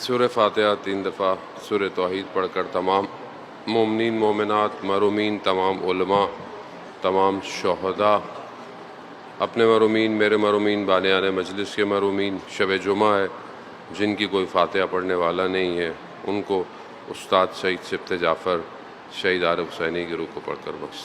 سورہ فاتحہ 3 دفعہ سورہ توحید پڑھ کر تمام مومنین مومنات مرحومین تمام علماء تمام شہداء اپنے مرحومین میرے مرحومین بانیان مجلس کے مرحومین شب جمعہ ہے جن کی کوئی فاتحہ پڑھنے والا نہیں ہے ان کو استاد شہید سبط جعفر شہید عارف حسینی کی روح کو پڑھ کر بخش۔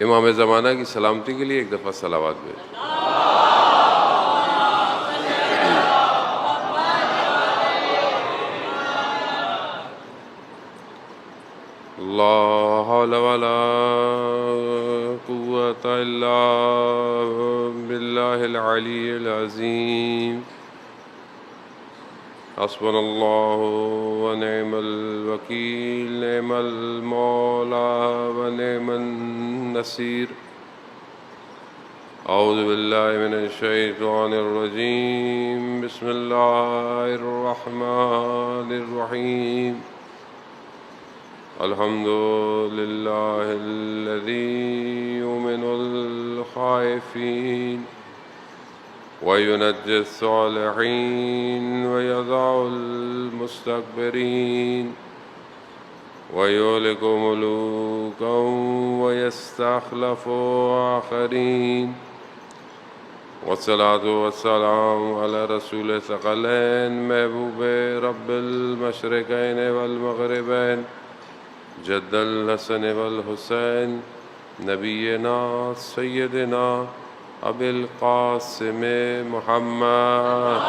امام زمانہ کی سلامتی کے لیے ایک دفعہ صلوات بھیج۔ لا حول ولا قوة الا باللہ العلی العظیم حسبنا اللہ ونعم الوکیل نعم المولا ونعم النصیر اعوذ باللہ من الشیطان الرجیم بسم اللہ الرحمن الرحیم الحمد للہ الذی یؤمن الخائفین وينجي الصالحين ويضع المستكبرين ويهلك ملوكا ويستخلف آخرين والصلاة والسلام على رسول ثقلين محبوب رب المشرقين والمغربين جد الحسن والحسين نبينا سيدنا ابی القاسم محمد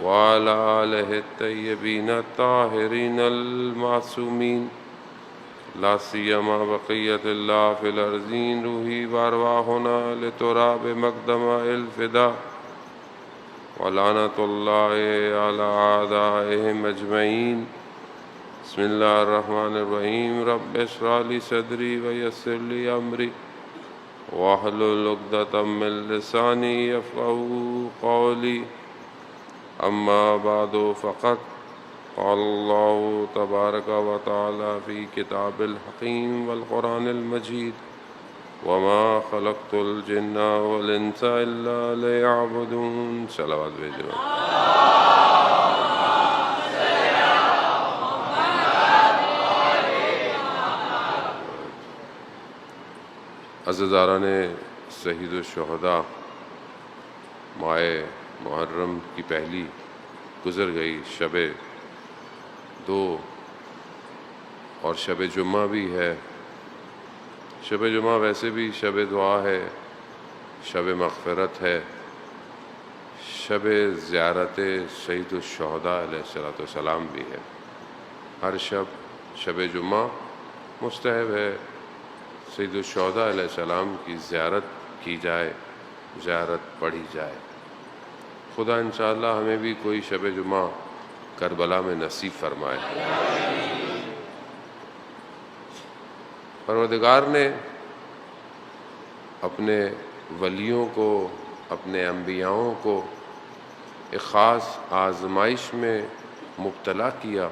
وعلى آلہ الطیبین الطاہرین المعصومین لا سیما بقیت اللہ فی الارضین روحی وارواحنا لتراب مقدم الفدا ولعنت اللہ علی اعدائهم اجمعین بسم اللہ الرحمن الرحیم رب اشرح لی صدری ویسر لی امری واحلل عقدۃ من لسانی یفقہوا قولی اما بعد فقد قال اللہ تبارک و تعالی فی کتاب الحکیم والقرآن المجید وما خلقت الجن والانس الا لیعبدون۔ صلوات بھیجو۔ عزیزاران شہید الشہداء ماہ محرم کی پہلی گزر گئی شب 2 اور شب جمعہ بھی ہے۔ شب جمعہ ویسے بھی شب دعا ہے، شب مغفرت ہے، شب زیارت شہید الشہداء علیہ السلام بھی ہے۔ ہر شب جمعہ مستحب ہے سید الشہداء علیہ السلام کی زیارت کی جائے، زیارت پڑھی جائے۔ خدا انشاءاللہ ہمیں بھی کوئی شب جمعہ کربلا میں نصیب فرمائے۔ پروردگار نے اپنے ولیوں کو، اپنے انبیاؤں کو ایک خاص آزمائش میں مبتلا کیا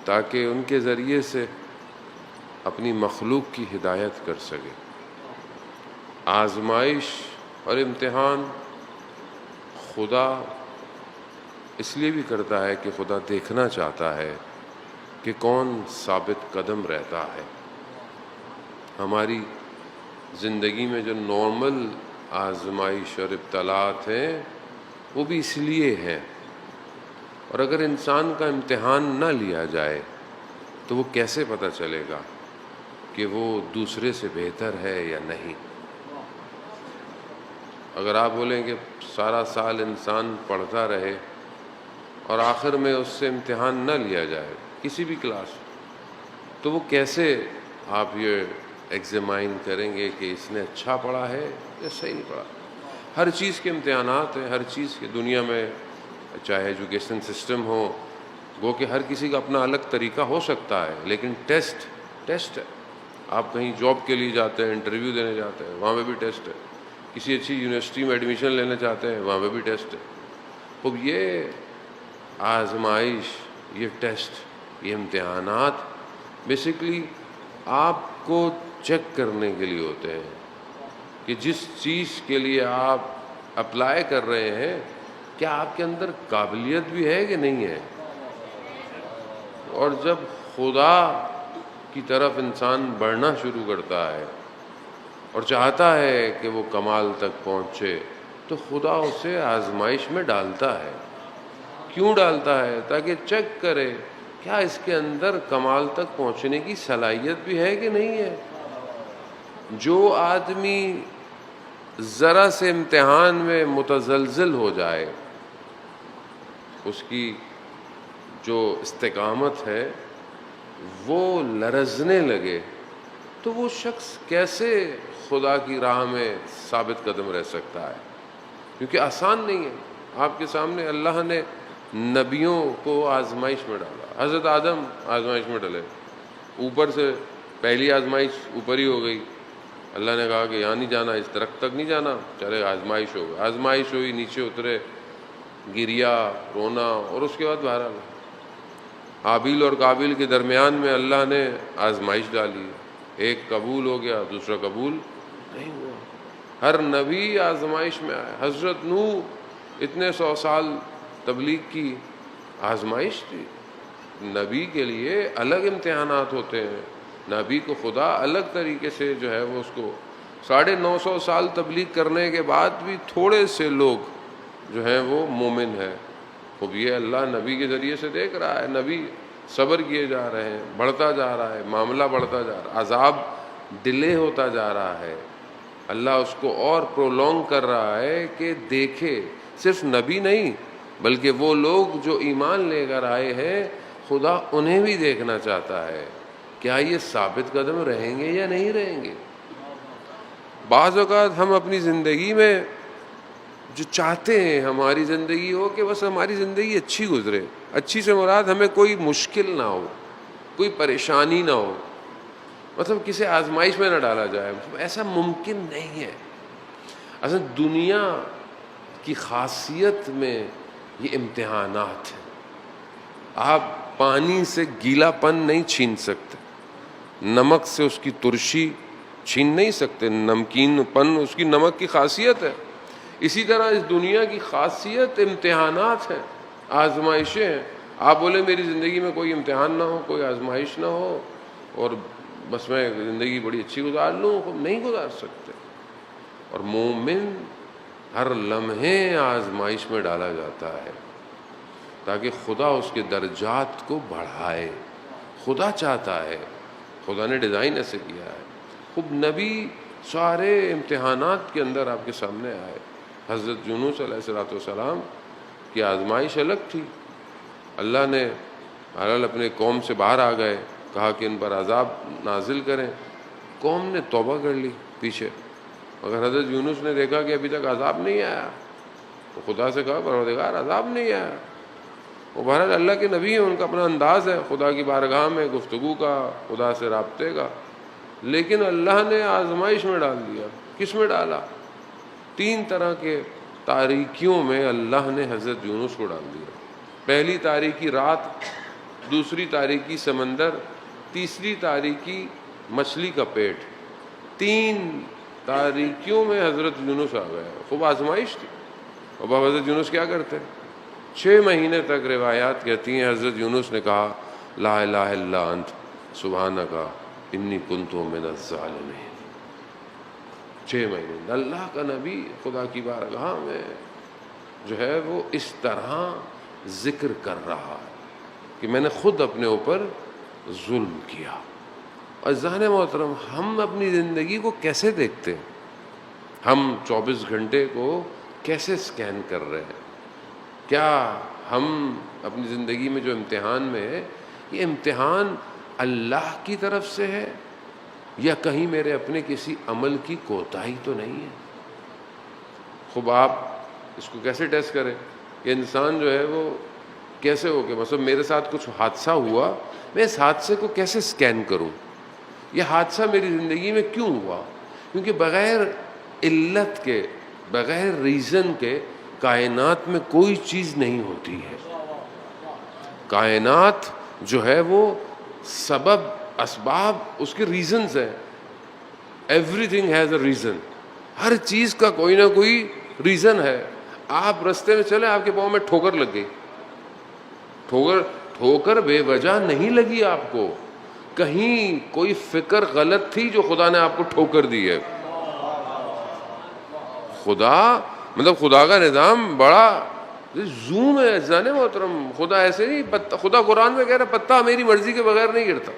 تاکہ ان کے ذریعے سے اپنی مخلوق کی ہدایت کر سکے۔ آزمائش اور امتحان خدا اس لیے بھی کرتا ہے کہ خدا دیکھنا چاہتا ہے کہ کون ثابت قدم رہتا ہے۔ ہماری زندگی میں جو نارمل آزمائش اور ابتلاات ہیں وہ بھی اس لیے ہیں، اور اگر انسان کا امتحان نہ لیا جائے تو وہ کیسے پتہ چلے گا کہ وہ دوسرے سے بہتر ہے یا نہیں۔ اگر آپ بولیں کہ سارا سال انسان پڑھتا رہے اور آخر میں اس سے امتحان نہ لیا جائے کسی بھی کلاس، تو وہ کیسے آپ یہ ایگزامائن کریں گے کہ اس نے اچھا پڑھا ہے یا صحیح نہیں پڑھا. ہر چیز کے امتحانات ہیں، ہر چیز کے دنیا میں، چاہے ایجوکیشن سسٹم ہو، گو کہ ہر کسی کا اپنا الگ طریقہ ہو سکتا ہے، لیکن ٹیسٹ ہے. آپ کہیں جاب کے لیے جاتے ہیں، انٹرویو دینے جاتے ہیں، وہاں پہ بھی ٹیسٹ ہے. کسی اچھی یونیورسٹی میں ایڈمیشن لینا چاہتے ہیں، وہاں پہ بھی ٹیسٹ ہے. اب یہ آزمائش، یہ ٹیسٹ، یہ امتحانات بیسکلی آپ کو چیک کرنے کے لیے ہوتے ہیں کہ جس چیز کے لیے آپ اپلائی کر رہے ہیں کیا آپ کے اندر قابلیت بھی ہے کہ نہیں ہے. اور جب خدا کی طرف انسان بڑھنا شروع کرتا ہے اور چاہتا ہے کہ وہ کمال تک پہنچے تو خدا اسے آزمائش میں ڈالتا ہے. کیوں ڈالتا ہے؟ تاکہ چیک کرے کیا اس کے اندر کمال تک پہنچنے کی صلاحیت بھی ہے کہ نہیں ہے. جو آدمی ذرا سے امتحان میں متزلزل ہو جائے، اس کی جو استقامت ہے وہ لرزنے لگے، تو وہ شخص کیسے خدا کی راہ میں ثابت قدم رہ سکتا ہے؟ کیونکہ آسان نہیں ہے. آپ کے سامنے اللہ نے نبیوں کو آزمائش میں ڈالا. حضرت آدم آزمائش میں ڈلے، اوپر سے پہلی آزمائش اوپر ہی ہو گئی. اللہ نے کہا کہ یہاں نہیں جانا، اس درخت تک نہیں جانا. چلے آزمائش ہو گئی، آزمائش ہوئی، نیچے اترے، گریا، رونا، اور اس کے بعد بہرحال حابیل اور قابیل کے درمیان میں اللہ نے آزمائش ڈالی. ایک قبول ہو گیا، دوسرا قبول نہیں ہوا. ہر نبی آزمائش میں آیا. حضرت نوح اتنے 100 سال تبلیغ کی، آزمائش تھی. نبی کے لیے الگ امتحانات ہوتے ہیں. نبی کو خدا الگ طریقے سے جو ہے وہ اس کو 950 سال تبلیغ کرنے کے بعد بھی تھوڑے سے لوگ جو ہیں وہ مومن ہیں. اب یہ اللہ نبی کے ذریعے سے دیکھ رہا ہے. نبی صبر کیے جا رہے ہیں، بڑھتا جا رہا ہے، معاملہ بڑھتا جا رہا ہے، عذاب ڈیلے ہوتا جا رہا ہے. اللہ اس کو اور پرولونگ کر رہا ہے کہ دیکھے. صرف نبی نہیں بلکہ وہ لوگ جو ایمان لے کر آئے ہیں، خدا انہیں بھی دیکھنا چاہتا ہے کیا یہ ثابت قدم رہیں گے یا نہیں رہیں گے. بعض اوقات ہم اپنی زندگی میں جو چاہتے ہیں ہماری زندگی ہو کہ بس ہماری زندگی اچھی گزرے، اچھی سے مراد ہمیں کوئی مشکل نہ ہو، کوئی پریشانی نہ ہو، مطلب کسی آزمائش میں نہ ڈالا جائے. ایسا ممکن نہیں ہے. اصل دنیا کی خاصیت میں یہ امتحانات ہیں. آپ پانی سے گیلا پن نہیں چھین سکتے، نمک سے اس کی ترشی چھین نہیں سکتے. نمکین پن اس کی نمک کی خاصیت ہے. اسی طرح اس دنیا کی خاصیت امتحانات ہیں، آزمائشیں ہیں. آپ بولے میری زندگی میں کوئی امتحان نہ ہو، کوئی آزمائش نہ ہو اور بس میں زندگی بڑی اچھی گزار لوں، نہیں گزار سکتے. اور مومن ہر لمحے آزمائش میں ڈالا جاتا ہے تاکہ خدا اس کے درجات کو بڑھائے. خدا چاہتا ہے، خدا نے ڈیزائن ایسے کیا ہے. خوب نبی سارے امتحانات کے اندر آپ کے سامنے آئے. حضرت یونس علیہ السلام کی آزمائش الگ تھی. اللہ نے بہرحال اپنے قوم سے باہر آ گئے، کہا کہ ان پر عذاب نازل کریں. قوم نے توبہ کر لی پیچھے، مگر حضرت یونس نے دیکھا کہ ابھی تک عذاب نہیں آیا تو خدا سے کہا پروردگار عذاب نہیں آیا. وہ بہرحال اللہ کے نبی ہیں، ان کا اپنا انداز ہے خدا کی بارگاہ میں گفتگو کا، خدا سے رابطے کا. لیکن اللہ نے آزمائش میں ڈال دیا. کس میں ڈالا؟ 3 طرح کے تاریکیوں میں اللہ نے حضرت یونس کو ڈال دیا. پہلی تاریکی رات، دوسری تاریکی سمندر، تیسری تاریکی مچھلی کا پیٹ. 3 تاریکیوں میں حضرت یونس آ گئے. خوب آزمائش تھی. اب حضرت یونس کیا کرتے؟ 6 مہینے تک روایات کہتی ہیں حضرت یونس نے کہا لا الہ الا انت سبحانک انی کنت من الظالمین. 6 مہینے اللہ کا نبی خدا کی بارگاہ میں جو ہے وہ اس طرح ذکر کر رہا ہے کہ میں نے خود اپنے اوپر ظلم کیا. اور ذہن محترم، ہم اپنی زندگی کو کیسے دیکھتے ہیں؟ ہم 24 گھنٹے کو کیسے سکین کر رہے ہیں؟ کیا ہم اپنی زندگی میں جو امتحان میں ہے، یہ امتحان اللہ کی طرف سے ہے یا کہیں میرے اپنے کسی عمل کی کوتاہی تو نہیں ہے؟ خوب آپ اس کو کیسے ٹیسٹ کریں کہ انسان جو ہے وہ کیسے ہو کہ مثلا میرے ساتھ کچھ حادثہ ہوا، میں اس حادثے کو کیسے سکین کروں؟ یہ حادثہ میری زندگی میں کیوں ہوا؟ کیونکہ بغیر علت کے، بغیر ریزن کے کائنات میں کوئی چیز نہیں ہوتی ہے۔ کائنات جو ہے وہ سبب، اسباب، اس کے ریزنز ہیں۔ Everything has a reason, ہر چیز کا کوئی نہ کوئی ریزن ہے۔ آپ رستے میں چلے، آپ کے پاؤں میں ٹھوکر لگ گئی، ٹھوکر بے وجہ نہیں لگی، آپ کو کہیں کوئی فکر غلط تھی جو خدا نے آپ کو ٹھوکر دی ہے۔ خدا کا نظام بڑا زوم ہے جانے محترم۔ خدا ایسے نہیں، خدا قرآن میں کہہ رہا پتا میری مرضی کے بغیر نہیں گرتا۔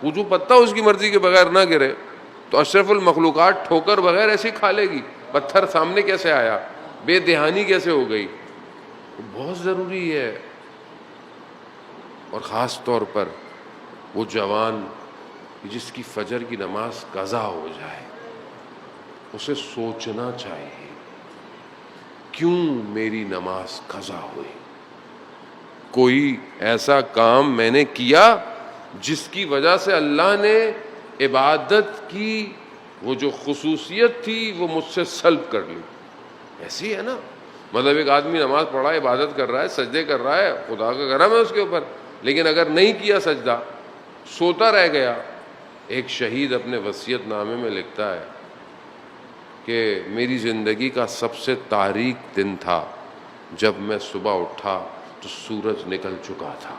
وہ جو پتا اس کی مرضی کے بغیر نہ گرے تو اشرف المخلوقات ٹھوکر بغیر ایسے کھا لے گی۔ پتھر سامنے کیسے آیا، بے دہانی کیسے ہو گئی؟ بہت ضروری ہے۔ اور خاص طور پر وہ جوان جس کی فجر کی نماز قضا ہو جائے، اسے سوچنا چاہیے کیوں میری نماز قضا ہوئی؟ کوئی ایسا کام میں نے کیا جس کی وجہ سے اللہ نے عبادت کی وہ جو خصوصیت تھی وہ مجھ سے سلب کر لی۔ ایسی ہے نا، مطلب ایک آدمی نماز پڑھا ہے، عبادت کر رہا ہے، سجدے کر رہا ہے، خدا کا کرم ہے اس کے اوپر، لیکن اگر نہیں کیا سجدہ، سوتا رہ گیا۔ ایک شہید اپنے وصیت نامے میں لکھتا ہے کہ میری زندگی کا سب سے تاریک دن تھا جب میں صبح اٹھا تو سورج نکل چکا تھا۔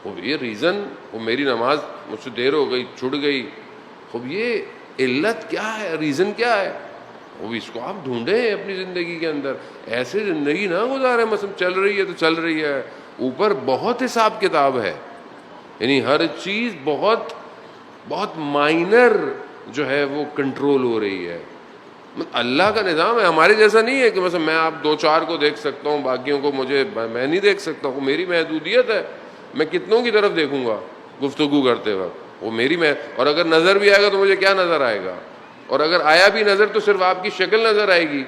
خوب یہ ریزن، وہ میری نماز مجھ سے دیر ہو گئی، چھوٹ گئی، خوب یہ علت کیا ہے، ریزن کیا ہے؟ وہ اس کو آپ ڈھونڈیں اپنی زندگی کے اندر۔ ایسے زندگی نہ گزاریں مثلا چل رہی ہے تو چل رہی ہے، اوپر بہت حساب کتاب ہے، یعنی ہر چیز بہت بہت مائنر جو ہے وہ کنٹرول ہو رہی ہے۔ اللہ کا نظام ہے، ہمارے جیسا نہیں ہے کہ مثلا میں آپ دو چار کو دیکھ سکتا ہوں، باقیوں کو میں نہیں دیکھ سکتا ہوں، میری محدودیت ہے، میں کتنوں کی طرف دیکھوں گا گفتگو کرتے وقت، وہ میری اور اگر نظر بھی آئے گا تو مجھے کیا نظر آئے گا؟ اور اگر آیا بھی نظر تو صرف آپ کی شکل نظر آئے گی۔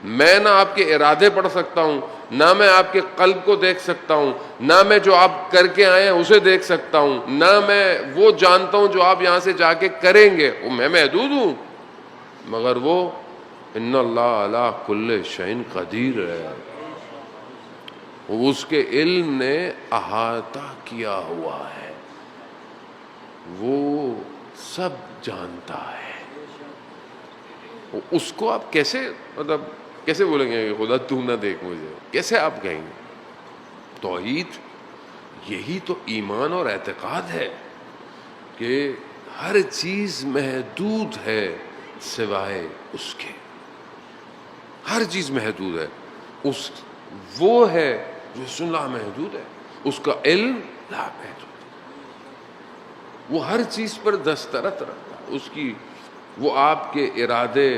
میں نہ آپ کے ارادے پڑھ سکتا ہوں، نہ میں آپ کے قلب کو دیکھ سکتا ہوں، نہ میں جو آپ کر کے آئے ہیں اسے دیکھ سکتا ہوں، نہ میں وہ جانتا ہوں جو آپ یہاں سے جا کے کریں گے، وہ میں محدود ہوں، مگر وہ ان اللہ علی کل شیء قدیر ہے، اس کے علم نے احاطہ کیا ہوا ہے، وہ سب جانتا ہے۔ اس کو آپ کیسے مطلب کیسے بولیں گے کہ خدا تو نہ دیکھ مجھے؟ کیسے آپ کہیں گے؟ توحید یہی تو ایمان اور اعتقاد ہے کہ ہر چیز محدود ہے سوائے اس کے، ہر چیز محدود ہے، وہ ہے جو اس لا محدود ہے، اس کا علم لا محدود ہے، وہ ہر چیز پر دسترت رکھتا ہے، اس کی وہ آپ کے ارادے،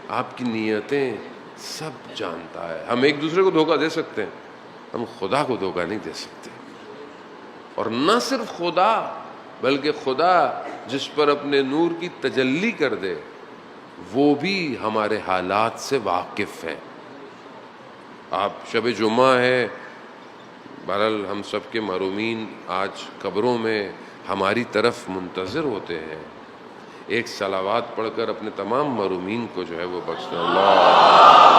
آپ کی نیتیں سب جانتا ہے۔ ہم ایک دوسرے کو دھوکہ دے سکتے ہیں، ہم خدا کو دھوکہ نہیں دے سکتے۔ اور نہ صرف خدا بلکہ خدا جس پر اپنے نور کی تجلی کر دے وہ بھی ہمارے حالات سے واقف ہے۔ آپ شب جمعہ ہے، بہرحال ہم سب کے محرومین آج قبروں میں ہماری طرف منتظر ہوتے ہیں، ایک صلوات پڑھ کر اپنے تمام محرومین کو جو ہے وہ بخشنا۔ اللہ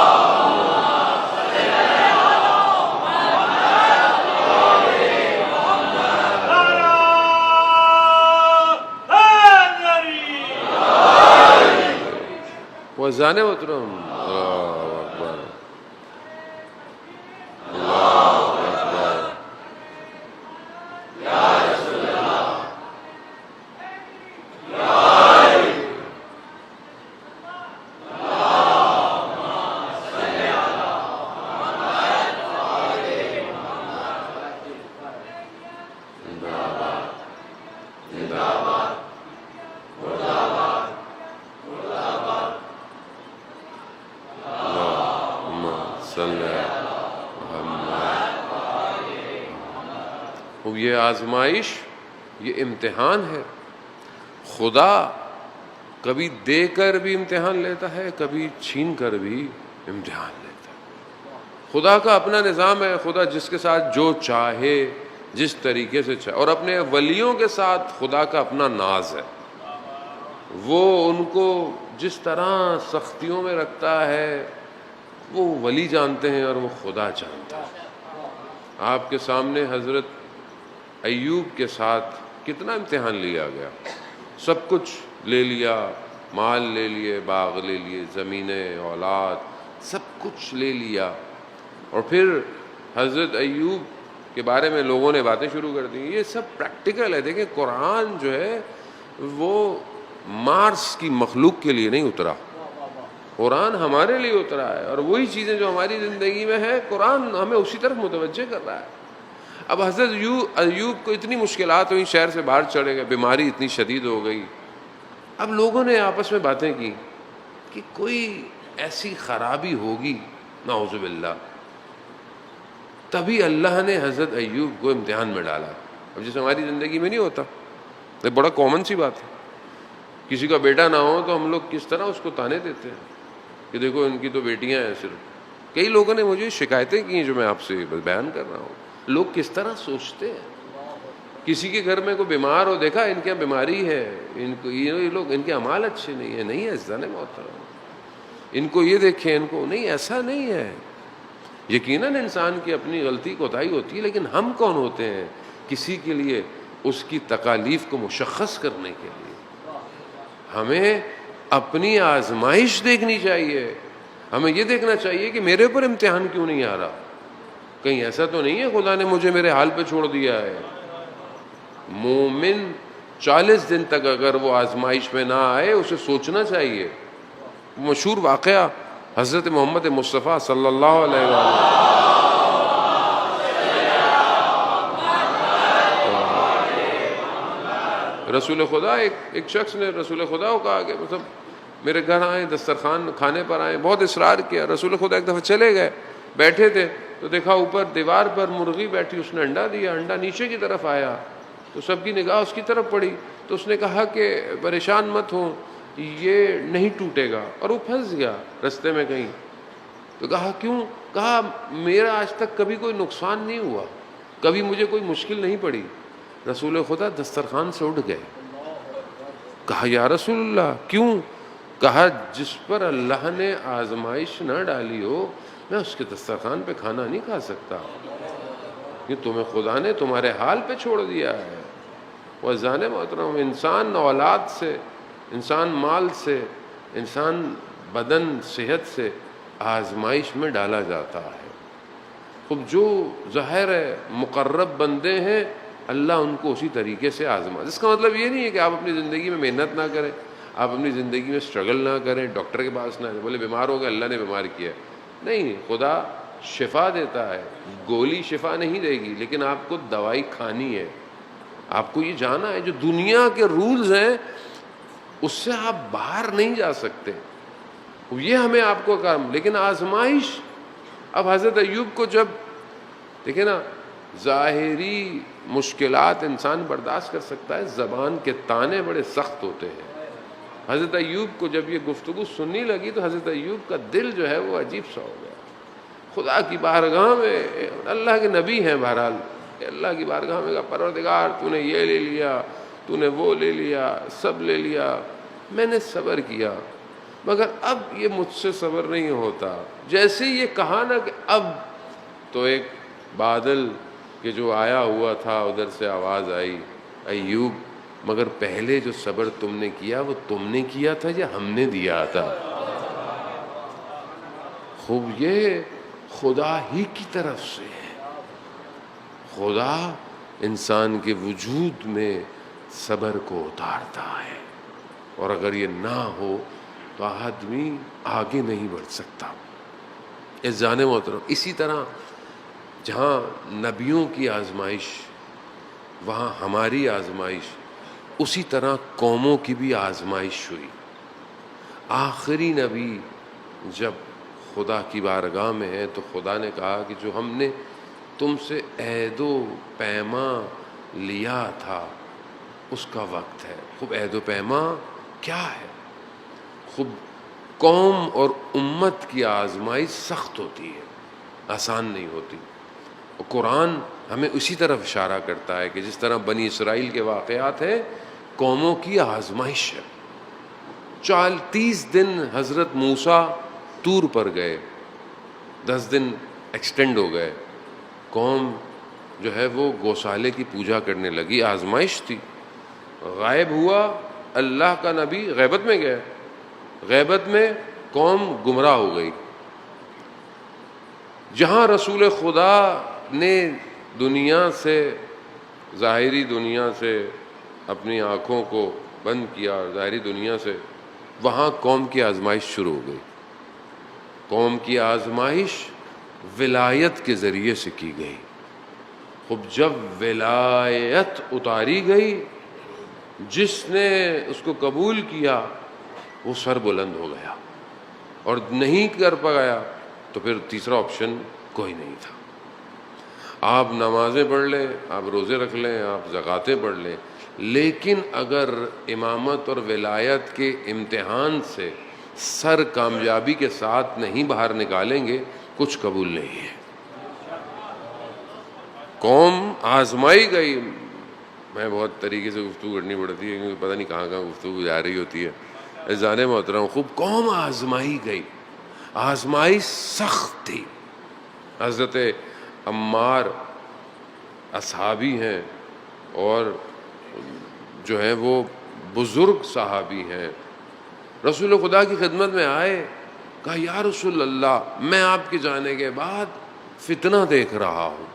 وزان محترم، اللہ اکبر، اللہ اکبر، یہ آزمائش، یہ امتحان ہے خدا کبھی دے کر بھی امتحان لیتا ہے، کبھی چھین کر بھی امتحان لیتا ہے۔ خدا کا اپنا نظام ہے، خدا جس کے ساتھ جو چاہے جس طریقے سے چاہے، اور اپنے ولیوں کے ساتھ خدا کا اپنا ناز ہے، وہ ان کو جس طرح سختیوں میں رکھتا ہے وہ ولی جانتے ہیں اور وہ خدا جانتا ہے۔ آپ کے سامنے حضرت ایوب کے ساتھ کتنا امتحان لیا گیا، سب کچھ لے لیا، مال لے لیے، باغ لے لیے، زمینیں، اولاد، سب کچھ لے لیا، اور پھر حضرت ایوب کے بارے میں لوگوں نے باتیں شروع کر دی۔ یہ سب پریکٹیکل ہے۔ دیکھیں قرآن جو ہے وہ مارس کی مخلوق کے لیے نہیں اترا، قرآن ہمارے لیے اترا ہے، اور وہی چیزیں جو ہماری زندگی میں ہے قرآن ہمیں اسی طرف متوجہ کر رہا ہے۔ اب حضرت ایوب کو اتنی مشکلات ہوئی، شہر سے باہر چڑھے گئے، بیماری اتنی شدید ہو گئی۔ اب لوگوں نے آپس میں باتیں کی کہ کوئی ایسی خرابی ہوگی، نعوذ باللہ، تبھی اللہ نے حضرت ایوب کو امتحان میں ڈالا۔ اب جیسے ہماری زندگی میں نہیں ہوتا، یہ بڑا کامن سی بات ہے، کسی کا بیٹا نہ ہو تو ہم لوگ کس طرح اس کو تانے دیتے ہیں کہ دیکھو ان کی تو بیٹیاں ہیں صرف۔ کئی لوگوں نے مجھے شکایتیں کی جو میں آپ سے بیان کر رہا ہوں، لوگ کس طرح سوچتے ہیں۔ کسی کے گھر میں کوئی بیمار ہو، دیکھا ان کے بیماری ہے، ان کو یہ لوگ، ان کے اعمال اچھے نہیں ہیں، نہیں ہے عزیزان محترم، ان کو یہ دیکھیں، ان کو نہیں، ایسا نہیں ہے۔ یقیناً انسان کی اپنی غلطی کوتاہی ہوتی ہے، لیکن ہم کون ہوتے ہیں کسی کے لیے اس کی تکالیف کو مشخص کرنے کے لیے؟ ہمیں اپنی آزمائش دیکھنی چاہیے، ہمیں یہ دیکھنا چاہیے کہ میرے اوپر امتحان کیوں نہیں آ رہا، کہیں ایسا تو نہیں ہے خدا نے مجھے میرے حال پہ چھوڑ دیا ہے۔ مومن 40 دن تک اگر وہ آزمائش میں نہ آئے اسے سوچنا چاہیے۔ مشہور واقعہ حضرت محمد مصطفیٰ صلی اللہ علیہ وسلم، رسول خدا، ایک شخص نے رسول خدا کو کہا کہ مطلب میرے گھر آئیں، دسترخوان کھانے پر آئیں، بہت اصرار کیا۔ رسول خدا ایک دفعہ چلے گئے، بیٹھے تھے تو دیکھا اوپر دیوار پر مرغی بیٹھی، اس نے انڈا دیا، انڈا نیچے کی طرف آیا تو سب کی نگاہ اس کی طرف پڑی، تو اس نے کہا کہ پریشان مت ہو، یہ نہیں ٹوٹے گا، اور وہ پھنس گیا رستے میں کہیں۔ تو کہا کیوں؟ کہا میرا آج تک کبھی کوئی نقصان نہیں ہوا، کبھی مجھے کوئی مشکل نہیں پڑی۔ رسول خدا دسترخوان سے اٹھ گئے۔ کہا یا رسول اللہ کیوں؟ کہا جس پر اللہ نے آزمائش نہ ڈالی ہو میں اس کے دسترخوان پہ کھانا نہیں کھا سکتا، کہ تمہیں خدا نے تمہارے حال پہ چھوڑ دیا ہے۔ وعزیزان محترم، انسان اولاد سے، انسان مال سے، انسان بدن صحت سے آزمائش میں ڈالا جاتا ہے۔ خب جو ظاہر ہے مقرب بندے ہیں اللہ ان کو اسی طریقے سے آزما۔ اس کا مطلب یہ نہیں ہے کہ آپ اپنی زندگی میں محنت نہ کریں، آپ اپنی زندگی میں سٹرگل نہ کریں، ڈاکٹر کے پاس نہ جائیں، بولے بیمار ہو گئے اللہ نے بیمار کیا ہے۔ نہیں، خدا شفا دیتا ہے، گولی شفا نہیں دے گی، لیکن آپ کو دوائی کھانی ہے۔ آپ کو یہ جانا ہے جو دنیا کے رولز ہیں اس سے آپ باہر نہیں جا سکتے، یہ ہمیں آپ کو کام۔ لیکن آزمائش، اب حضرت ایوب کو جب دیکھیں نا، ظاہری مشکلات انسان برداشت کر سکتا ہے، زبان کے طعنے بڑے سخت ہوتے ہیں۔ حضرت ایوب کو جب یہ گفتگو سننی لگی تو حضرت ایوب کا دل جو ہے وہ عجیب سا ہو گیا۔ خدا کی بارگاہ میں، اللہ کے نبی ہیں بہرحال، اللہ کی بارگاہ میں کہا پروردگار تو نے یہ لے لیا، تو نے وہ لے لیا، سب لے لیا، میں نے صبر کیا مگر اب یہ مجھ سے صبر نہیں ہوتا۔ جیسے یہ کہا نا کہ اب، تو ایک بادل کہ جو آیا ہوا تھا ادھر سے آواز آئی، ایوب مگر پہلے جو صبر تم نے کیا وہ تم نے کیا تھا یا ہم نے دیا تھا؟ خوب یہ خدا ہی کی طرف سے ہے، خدا انسان کے وجود میں صبر کو اتارتا ہے، اور اگر یہ نہ ہو تو آدمی آگے نہیں بڑھ سکتا۔ عزیزان محترم، اسی طرح جہاں نبیوں کی آزمائش وہاں ہماری آزمائش، اسی طرح قوموں کی بھی آزمائش ہوئی۔ آخری نبی جب خدا کی بارگاہ میں ہے تو خدا نے کہا کہ جو ہم نے تم سے عہد و پیمان لیا تھا اس کا وقت ہے۔ خوب عہد و پیما کیا ہے؟ خوب قوم اور امت کی آزمائش سخت ہوتی ہے، آسان نہیں ہوتی. اور قرآن ہمیں اسی طرف اشارہ کرتا ہے کہ جس طرح بنی اسرائیل کے واقعات ہیں، قوموں کی آزمائش ہے. 30 دن حضرت موسیٰ طور پر گئے، 10 دن ایکسٹینڈ ہو گئے. قوم جو ہے وہ گوسالے کی پوجا کرنے لگی، آزمائش تھی. غائب ہوا اللہ کا نبی، غیبت میں گیا، غیبت میں قوم گمراہ ہو گئی. جہاں رسول خدا نے دنیا سے، ظاہری دنیا سے اپنی آنکھوں کو بند کیا، ظاہری دنیا سے، وہاں قوم کی آزمائش شروع ہو گئی. قوم کی آزمائش ولایت کے ذریعے سے کی گئی. خب جب ولایت اتاری گئی، جس نے اس کو قبول کیا وہ سر بلند ہو گیا، اور نہیں کر پایا تو پھر تیسرا آپشن کوئی نہیں تھا. آپ نمازیں پڑھ لیں، آپ روزے رکھ لیں، آپ زکاتیں پڑھ لیں، لیکن اگر امامت اور ولایت کے امتحان سے سر کامیابی کے ساتھ نہیں باہر نکالیں گے، کچھ قبول نہیں ہے. قوم آزمائی گئی. میں بہت طریقے سے گفتگو کرنی پڑتی ہے کیونکہ پتہ نہیں کہاں کہاں گفتگو جا رہی ہوتی ہے. عزیزان محترم، خوب قوم آزمائی گئی، آزمائی سخت تھی. حضرت عمار اصحابی ہیں اور جو ہیں وہ بزرگ صحابی ہیں. رسول خدا کی خدمت میں آئے، کہا یا رسول اللہ، میں آپ کے جانے کے بعد فتنہ دیکھ رہا ہوں.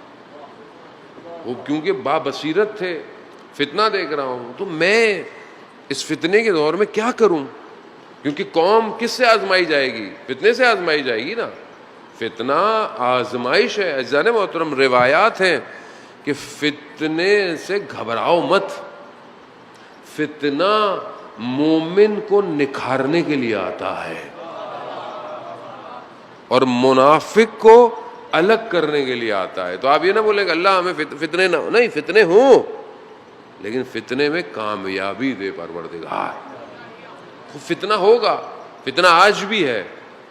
وہ کیونکہ با بصیرت تھے، فتنہ دیکھ رہا ہوں، تو میں اس فتنے کے دور میں کیا کروں؟ کیونکہ قوم کس سے آزمائی جائے گی؟ فتنے سے آزمائی جائے گی نا. فتنہ آزمائش ہے. عزیزان محترم، روایات ہیں کہ فتنے سے گھبراؤ مت. فتنہ مومن کو نکھارنے کے لیے آتا ہے اور منافق کو الگ کرنے کے لیے آتا ہے. تو آپ یہ نہ بولیں کہ اللہ ہمیں فتنے نہ ہو، نہیں، فتنے ہوں لیکن فتنے میں کامیابی دے پروردگار. فتنہ ہوگا، فتنہ آج بھی ہے،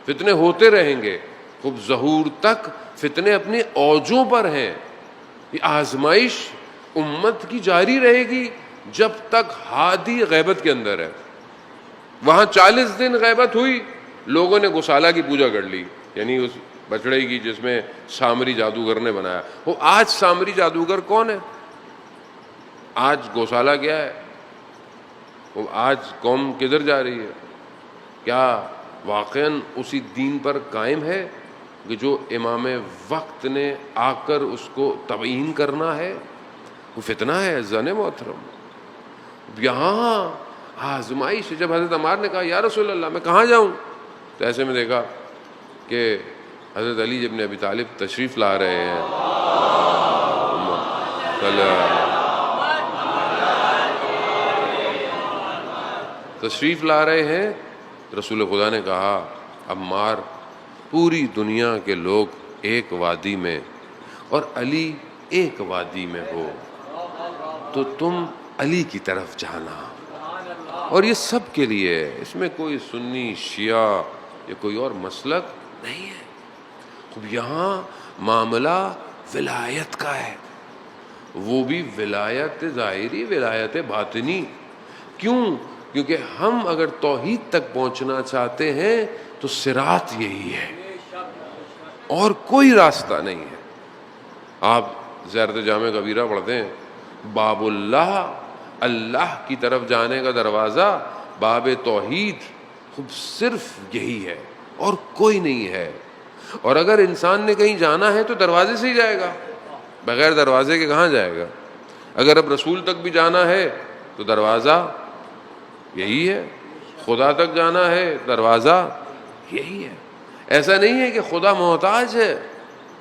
فتنے ہوتے رہیں گے. خوب ظہور تک فتنے اپنی اوجوں پر ہیں. یہ آزمائش امت کی جاری رہے گی جب تک ہادی غیبت کے اندر ہے. وہاں 40 دن غیبت ہوئی، لوگوں نے گوسالہ کی پوجا کر لی، یعنی اس بچڑے کی جس میں سامری جادوگر نے بنایا. وہ آج سامری جادوگر کون ہے؟ آج گوسالہ کیا ہے؟ وہ آج قوم کدھر جا رہی ہے؟ کیا واقعاً اسی دین پر قائم ہے کہ جو امام وقت نے آ کر اس کو تبیین کرنا ہے؟ وہ فتنہ ہے عزیزان محترم. یہاں آزمائش. جب حضرت عمار نے کہا یا رسول اللہ میں کہاں جاؤں، تو ایسے میں دیکھا کہ حضرت علی ابن ابی طالب تشریف لا رہے ہیں. تشریف لا رہے ہیں. رسول خدا نے کہا عمار، پوری دنیا کے لوگ ایک وادی میں اور علی ایک وادی میں ہو، تو تم علی کی طرف جانا. اور یہ سب کے لیے ہے، اس میں کوئی سنی شیعہ یا کوئی اور مسلک نہیں ہے. خوب یہاں معاملہ ولایت کا ہے، وہ بھی ولایت ظاہری، ولایت باطنی. کیوں؟ کیونکہ ہم اگر توحید تک پہنچنا چاہتے ہیں تو صراط یہی ہے اور کوئی راستہ نہیں ہے. آپ زیارت جامع کبیرہ پڑھتے ہیں، باب اللہ، اللہ کی طرف جانے کا دروازہ، باب توحید، خود صرف یہی ہے اور کوئی نہیں ہے. اور اگر انسان نے کہیں جانا ہے تو دروازے سے ہی جائے گا، بغیر دروازے کے کہاں جائے گا؟ اگر اب رسول تک بھی جانا ہے تو دروازہ یہی ہے، خدا تک جانا ہے دروازہ یہی ہے. ایسا نہیں ہے کہ خدا محتاج ہے،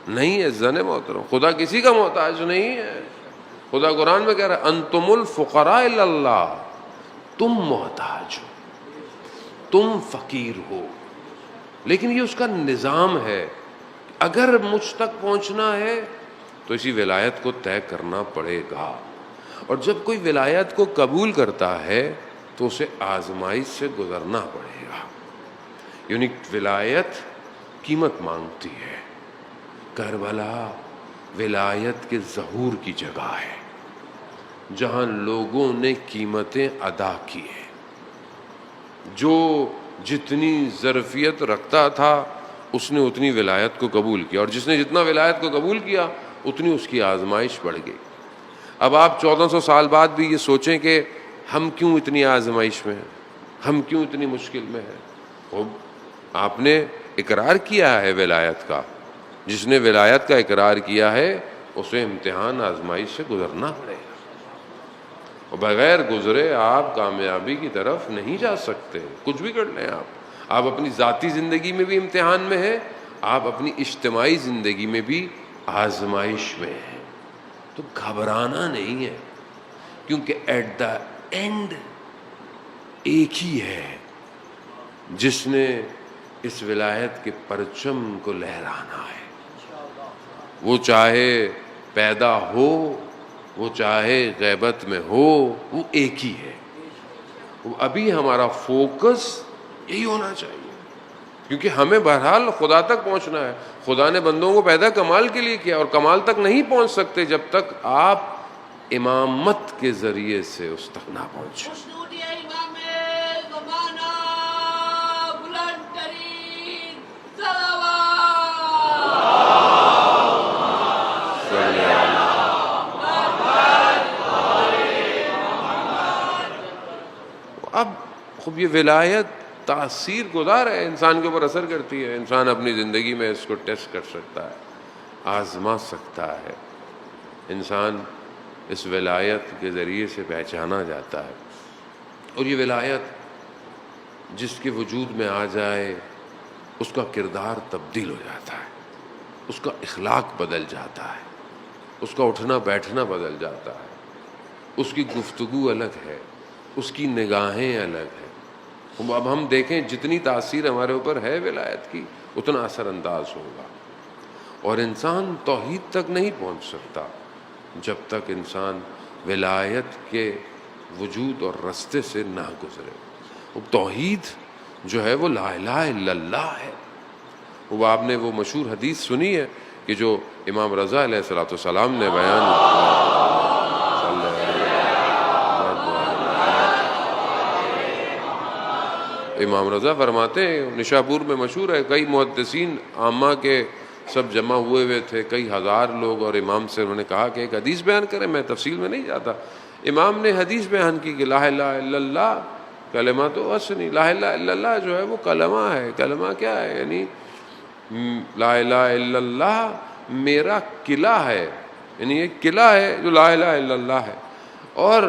نہیں ہے عزیزان محترم، خدا کسی کا محتاج نہیں ہے. خدا قرآن میں کہہ رہا ہے انتم الفقراء الی اللہ، تم محتاج ہو، تم فقیر ہو. لیکن یہ اس کا نظام ہے. اگر مجھ تک پہنچنا ہے تو اسی ولایت کو طے کرنا پڑے گا. اور جب کوئی ولایت کو قبول کرتا ہے تو اسے آزمائش سے گزرنا پڑے گا. یعنی ولایت قیمت مانگتی ہے. کربلا ولایت کے ظہور کی جگہ ہے جہاں لوگوں نے قیمتیں ادا کی ہیں. جو جتنی ظرفیت رکھتا تھا اس نے اتنی ولایت کو قبول کیا، اور جس نے جتنا ولایت کو قبول کیا اتنی اس کی آزمائش بڑھ گئی. اب آپ 1400 سال بعد بھی یہ سوچیں کہ ہم کیوں اتنی آزمائش میں ہیں، ہم کیوں اتنی مشکل میں ہیں. آپ نے اقرار کیا ہے ولایت کا. جس نے ولایت کا اقرار کیا ہے اسے امتحان آزمائش سے گزرنا پڑے گا، اور بغیر گزرے آپ کامیابی کی طرف نہیں جا سکتے. کچھ بھی کر لیں آپ اپنی ذاتی زندگی میں بھی امتحان میں ہیں، آپ اپنی اجتماعی زندگی میں بھی آزمائش میں ہیں. تو گھبرانا نہیں ہے، کیونکہ ایٹ دا اینڈ ایک ہی ہے جس نے اس ولایت کے پرچم کو لہرانا ہے. وہ چاہے پیدا ہو، وہ چاہے غیبت میں ہو، وہ ایک ہی ہے. ابھی ہمارا فوکس یہی ہونا چاہیے، کیونکہ ہمیں بہرحال خدا تک پہنچنا ہے. خدا نے بندوں کو پیدا کمال کے لیے کیا، اور کمال تک نہیں پہنچ سکتے جب تک آپ امامت کے ذریعے سے اس تک نہ پہنچیں. اب خوب یہ ولایت تاثیر گزار ہے، انسان کے اوپر اثر کرتی ہے. انسان اپنی زندگی میں اس کو ٹیسٹ کر سکتا ہے، آزما سکتا ہے. انسان اس ولایت کے ذریعے سے پہچانا جاتا ہے. اور یہ ولایت جس کے وجود میں آ جائے اس کا کردار تبدیل ہو جاتا ہے، اس کا اخلاق بدل جاتا ہے، اس کا اٹھنا بیٹھنا بدل جاتا ہے، اس کی گفتگو الگ ہے، اس کی نگاہیں الگ ہیں. اب ہم دیکھیں جتنی تاثیر ہمارے اوپر ہے ولایت کی اتنا اثر انداز ہوگا. اور انسان توحید تک نہیں پہنچ سکتا جب تک انسان ولایت کے وجود اور رستے سے نہ گزرے. توحید جو ہے وہ لا الہ الا اللہ ہے. وہ آپ نے وہ مشہور حدیث سنی ہے کہ جو امام رضا علیہ الصلوۃ والسلام نے بیان امام رضا فرماتے ہیں، نشاپور میں مشہور ہے، کئی محدثین عامہ کے سب جمع ہوئے تھے، کئی ہزار لوگ، اور امام سے انہوں نے کہا کہ ایک حدیث بیان کریں. میں تفصیل میں نہیں جاتا. امام نے حدیث بیان کی کہ لا الہ الا اللہ کلمہ تو حسنی. لا الہ الا اللہ جو ہے وہ کلمہ ہے. کلمہ کیا ہے؟ یعنی لا الہ الا اللہ میرا قلعہ ہے، یعنی ایک قلعہ ہے جو لا الہ الا اللہ ہے، اور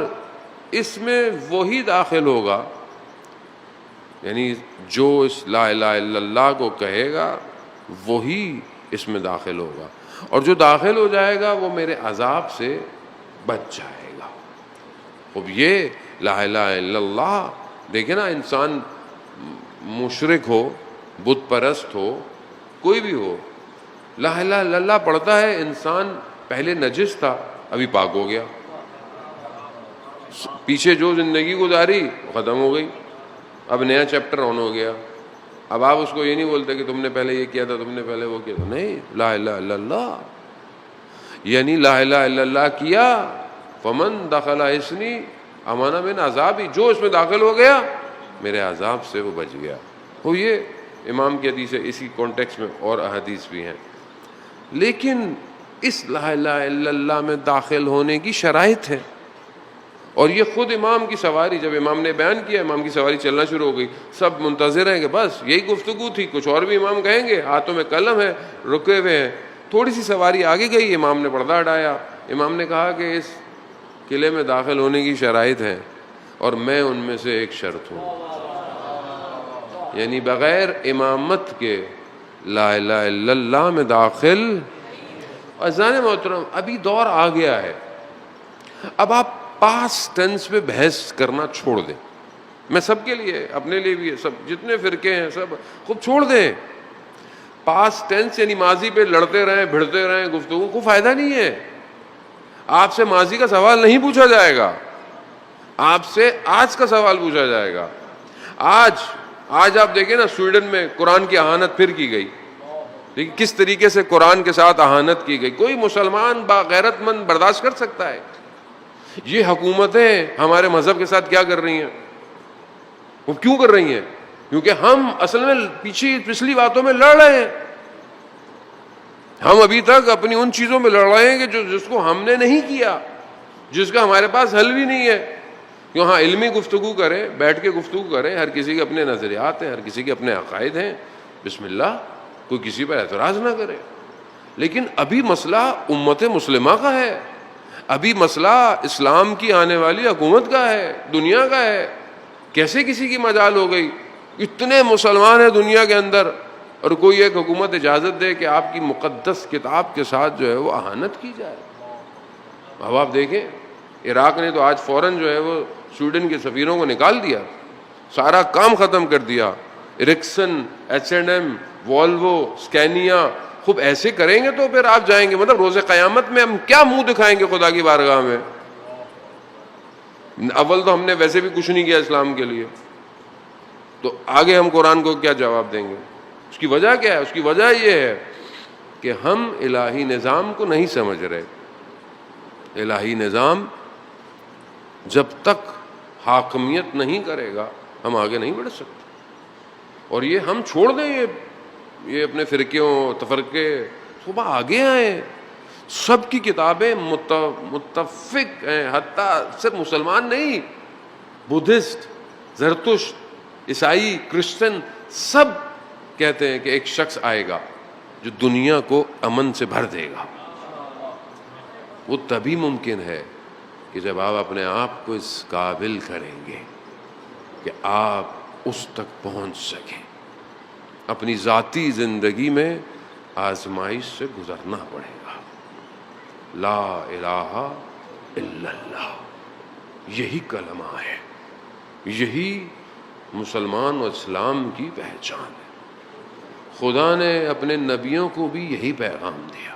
اس میں وہی داخل ہوگا، یعنی جو اس لا الہ الا اللہ کو کہے گا وہی اس میں داخل ہوگا، اور جو داخل ہو جائے گا وہ میرے عذاب سے بچ جائے گا. اب یہ لا الہ الا اللہ دیکھیں نا، انسان مشرک ہو، بت پرست ہو، کوئی بھی ہو، لا الہ الا اللہ پڑھتا ہے. انسان پہلے نجس تھا، ابھی پاک ہو گیا. پیچھے جو زندگی گزاری وہ ختم ہو گئی، اب نیا چیپٹر آن ہو گیا. اب آپ اس کو یہ نہیں بولتے کہ تم نے پہلے یہ کیا تھا، تم نے پہلے وہ کیا تھا. نہیں، لا الہ الا اللہ یعنی لا الہ الا اللہ کیا، فمن دخل اسنی امانا من عذابی، جو اس میں داخل ہو گیا میرے عذاب سے وہ بچ گیا. وہ یہ امام کی حدیث ہے. اسی کانٹیکس میں اور احادیث بھی ہیں. لیکن اس لا الہ الا اللہ میں داخل ہونے کی شرائط ہے، اور یہ خود امام کی سواری، جب امام نے بیان کیا امام کی سواری چلنا شروع ہو گئی. سب منتظر ہیں کہ بس یہی گفتگو تھی، کچھ اور بھی امام کہیں گے. ہاتھوں میں قلم ہے، رکے ہوئے ہیں. تھوڑی سی سواری آگے گئی، امام نے پردہ ہٹایا. امام نے کہا کہ اس قلعے میں داخل ہونے کی شرائط ہیں، اور میں ان میں سے ایک شرط ہوں. یعنی بغیر امامت کے لا الہ الا اللہ میں داخل. عزیزان محترم، ابھی دور آ گیا ہے، اب آپ پاسٹ ٹینس پہ بحث کرنا چھوڑ دیں. میں سب کے لیے، اپنے لیے بھی، سب جتنے فرقے ہیں سب خود چھوڑ دیں. پاسٹ ٹینس یعنی ماضی پہ لڑتے رہیں، بھڑتے رہیں، گفتگو کو فائدہ نہیں ہے. آپ سے ماضی کا سوال نہیں پوچھا جائے گا، آپ سے آج کا سوال پوچھا جائے گا۔ آج آپ دیکھیں نا، سویڈن میں قرآن کی اہانت پھر کی گئی، لیکن کس طریقے سے قرآن کے ساتھ اہانت کی گئی، کوئی مسلمان باغیرت مند برداشت کر سکتا ہے؟ یہ حکومتیں ہمارے مذہب کے ساتھ کیا کر رہی ہیں؟ وہ کیوں کر رہی ہیں؟ کیونکہ ہم اصل میں پچھلی باتوں میں لڑ رہے ہیں۔ ہم ابھی تک اپنی ان چیزوں میں لڑ رہے ہیں کہ جس کو ہم نے نہیں کیا، جس کا ہمارے پاس حل بھی نہیں ہے۔ کیوں؟ ہاں، علمی گفتگو کریں، بیٹھ کے گفتگو کریں، ہر کسی کے اپنے نظریات ہیں، ہر کسی کے اپنے عقائد ہیں، بسم اللہ، کوئی کسی پر اعتراض نہ کرے، لیکن ابھی مسئلہ امت مسلمہ کا ہے، ابھی مسئلہ اسلام کی آنے والی حکومت کا ہے، دنیا کا ہے۔ کیسے کسی کی مجال ہو گئی؟ اتنے مسلمان ہیں دنیا کے اندر، اور کوئی ایک حکومت اجازت دے کہ آپ کی مقدس کتاب کے ساتھ جو ہے وہ اہانت کی جائے؟ اب آپ دیکھیں، عراق نے تو آج فوراً جو ہے وہ سویڈن کے سفیروں کو نکال دیا، سارا کام ختم کر دیا۔ ایرکسن، H&M، والوو، اسکینیا، خوب ایسے کریں گے تو پھر آپ جائیں گے، مطلب روز قیامت میں ہم کیا منہ دکھائیں گے خدا کی بارگاہ میں؟ اول تو ہم نے ویسے بھی کچھ نہیں کیا اسلام کے لیے، تو آگے ہم قرآن کو کیا جواب دیں گے؟ اس کی وجہ کیا ہے؟ اس کی وجہ یہ ہے کہ ہم الہی نظام کو نہیں سمجھ رہے۔ الہی نظام جب تک حاکمیت نہیں کرے گا ہم آگے نہیں بڑھ سکتے، اور یہ ہم چھوڑ دیں، یہ اپنے فرقوں تفرقے، صبح آگے آئیں۔ سب کی کتابیں متفق ہیں، حتیٰ صرف مسلمان نہیں، بدھسٹ، زرتشت، عیسائی، کرسچن، سب کہتے ہیں کہ ایک شخص آئے گا جو دنیا کو امن سے بھر دے گا۔ وہ تبھی ممکن ہے کہ جب آپ اپنے آپ کو اس قابل کریں گے کہ آپ اس تک پہنچ سکیں۔ اپنی ذاتی زندگی میں آزمائش سے گزرنا پڑے گا۔ لا الہ الا اللہ، یہی کلمہ ہے، یہی مسلمان و اسلام کی پہچان ہے۔ خدا نے اپنے نبیوں کو بھی یہی پیغام دیا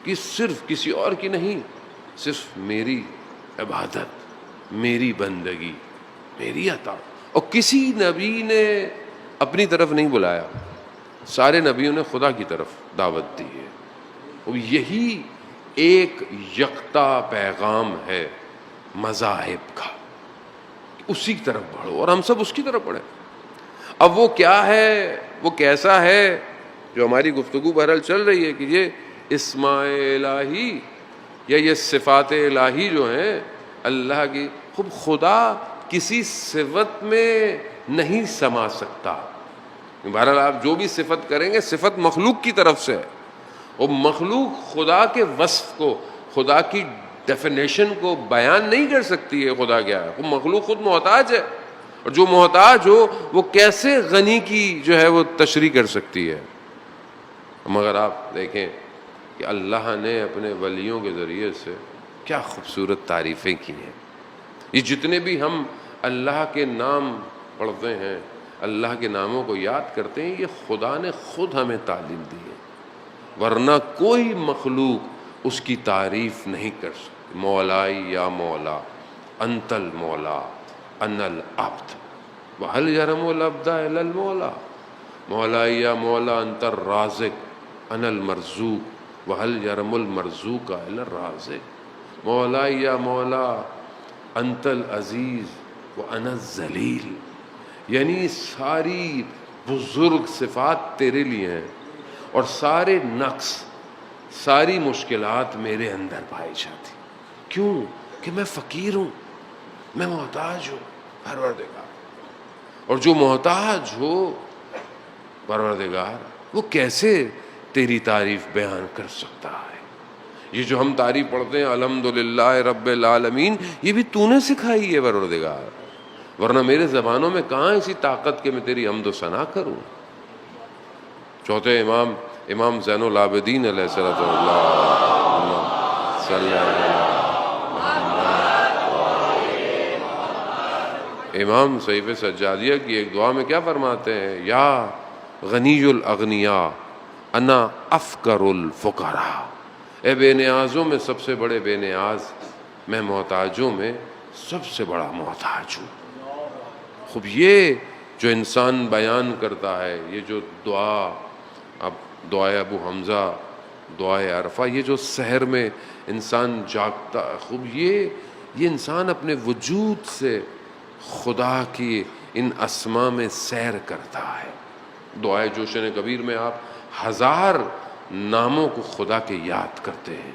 کہ صرف کسی اور کی نہیں، صرف میری عبادت، میری بندگی، میری عطا۔ اور کسی نبی نے اپنی طرف نہیں بلایا، سارے نبیوں نے خدا کی طرف دعوت دی ہے۔ اور یہی ایک یکتا پیغام ہے مذاہب کا، اسی کی طرف بڑھو، اور ہم سب اس کی طرف بڑھیں۔ اب وہ کیا ہے، وہ کیسا ہے، جو ہماری گفتگو بہرحال چل رہی ہے کہ یہ اسماء الہی یا یہ صفات الہی جو ہیں اللہ کی، خود خدا کسی صفت میں نہیں سما سکتا۔ بہرحال آپ جو بھی صفت کریں گے صفت مخلوق کی طرف سے، اور مخلوق خدا کے وصف کو، خدا کی ڈیفینیشن کو بیان نہیں کر سکتی ہے خدا کیا ہے۔ وہ مخلوق خود محتاج ہے، اور جو محتاج ہو وہ کیسے غنی کی جو ہے وہ تشریح کر سکتی ہے؟ مگر آپ دیکھیں کہ اللہ نے اپنے ولیوں کے ذریعے سے کیا خوبصورت تعریفیں کی ہیں۔ یہ جتنے بھی ہم اللہ کے نام پڑھتے ہیں، اللہ کے ناموں کو یاد کرتے ہیں، یہ خدا نے خود ہمیں تعلیم دی ہے، ورنہ کوئی مخلوق اس کی تعریف نہیں کر سکتی۔ مولائی یا مولا، انت المولا انا العبد وهل يرم العبد الا المولا، مولائی یا مولا انت الرازق انا المرزوق وهل يرم المرزوق الا الرازق، مولائی یا مولا انت العزیز وانا الذلیل۔ یعنی ساری بزرگ صفات تیرے لیے ہیں، اور سارے نقص، ساری مشکلات میرے اندر پائی جاتی۔ کیوں؟ کہ میں فقیر ہوں، میں محتاج ہوں پروردگار، اور جو محتاج ہو پروردگار وہ کیسے تیری تعریف بیان کر سکتا ہے؟ یہ جو ہم تعریف پڑھتے ہیں الحمدللہ رب العالمین، یہ بھی تو نے سکھائی ہے پروردگار، ورنہ میرے زبانوں میں کہاں ایسی طاقت کہ میں تیری حمد و ثنا کروں۔ چوتھے امام زین العابدین علیہ الصلوۃ امام صحیفہ سجادیہ کی ایک دعا میں کیا فرماتے ہیں؟ یا غنی الاغنیاء انا افقر الفقراء، اے بے نیازوں میں سب سے بڑے بے نیاز، میں محتاجوں میں سب سے بڑا محتاج ہوں۔ خوب یہ جو انسان بیان کرتا ہے، یہ جو دعا، اب دعائے ابو حمزہ، دعائے عرفہ، یہ جو سحر میں انسان جاگتا ہے، خوب یہ انسان اپنے وجود سے خدا کی ان اسما میں سیر کرتا ہے۔ دعائے جوشن کبیر میں آپ 1000 ناموں کو خدا کے یاد کرتے ہیں۔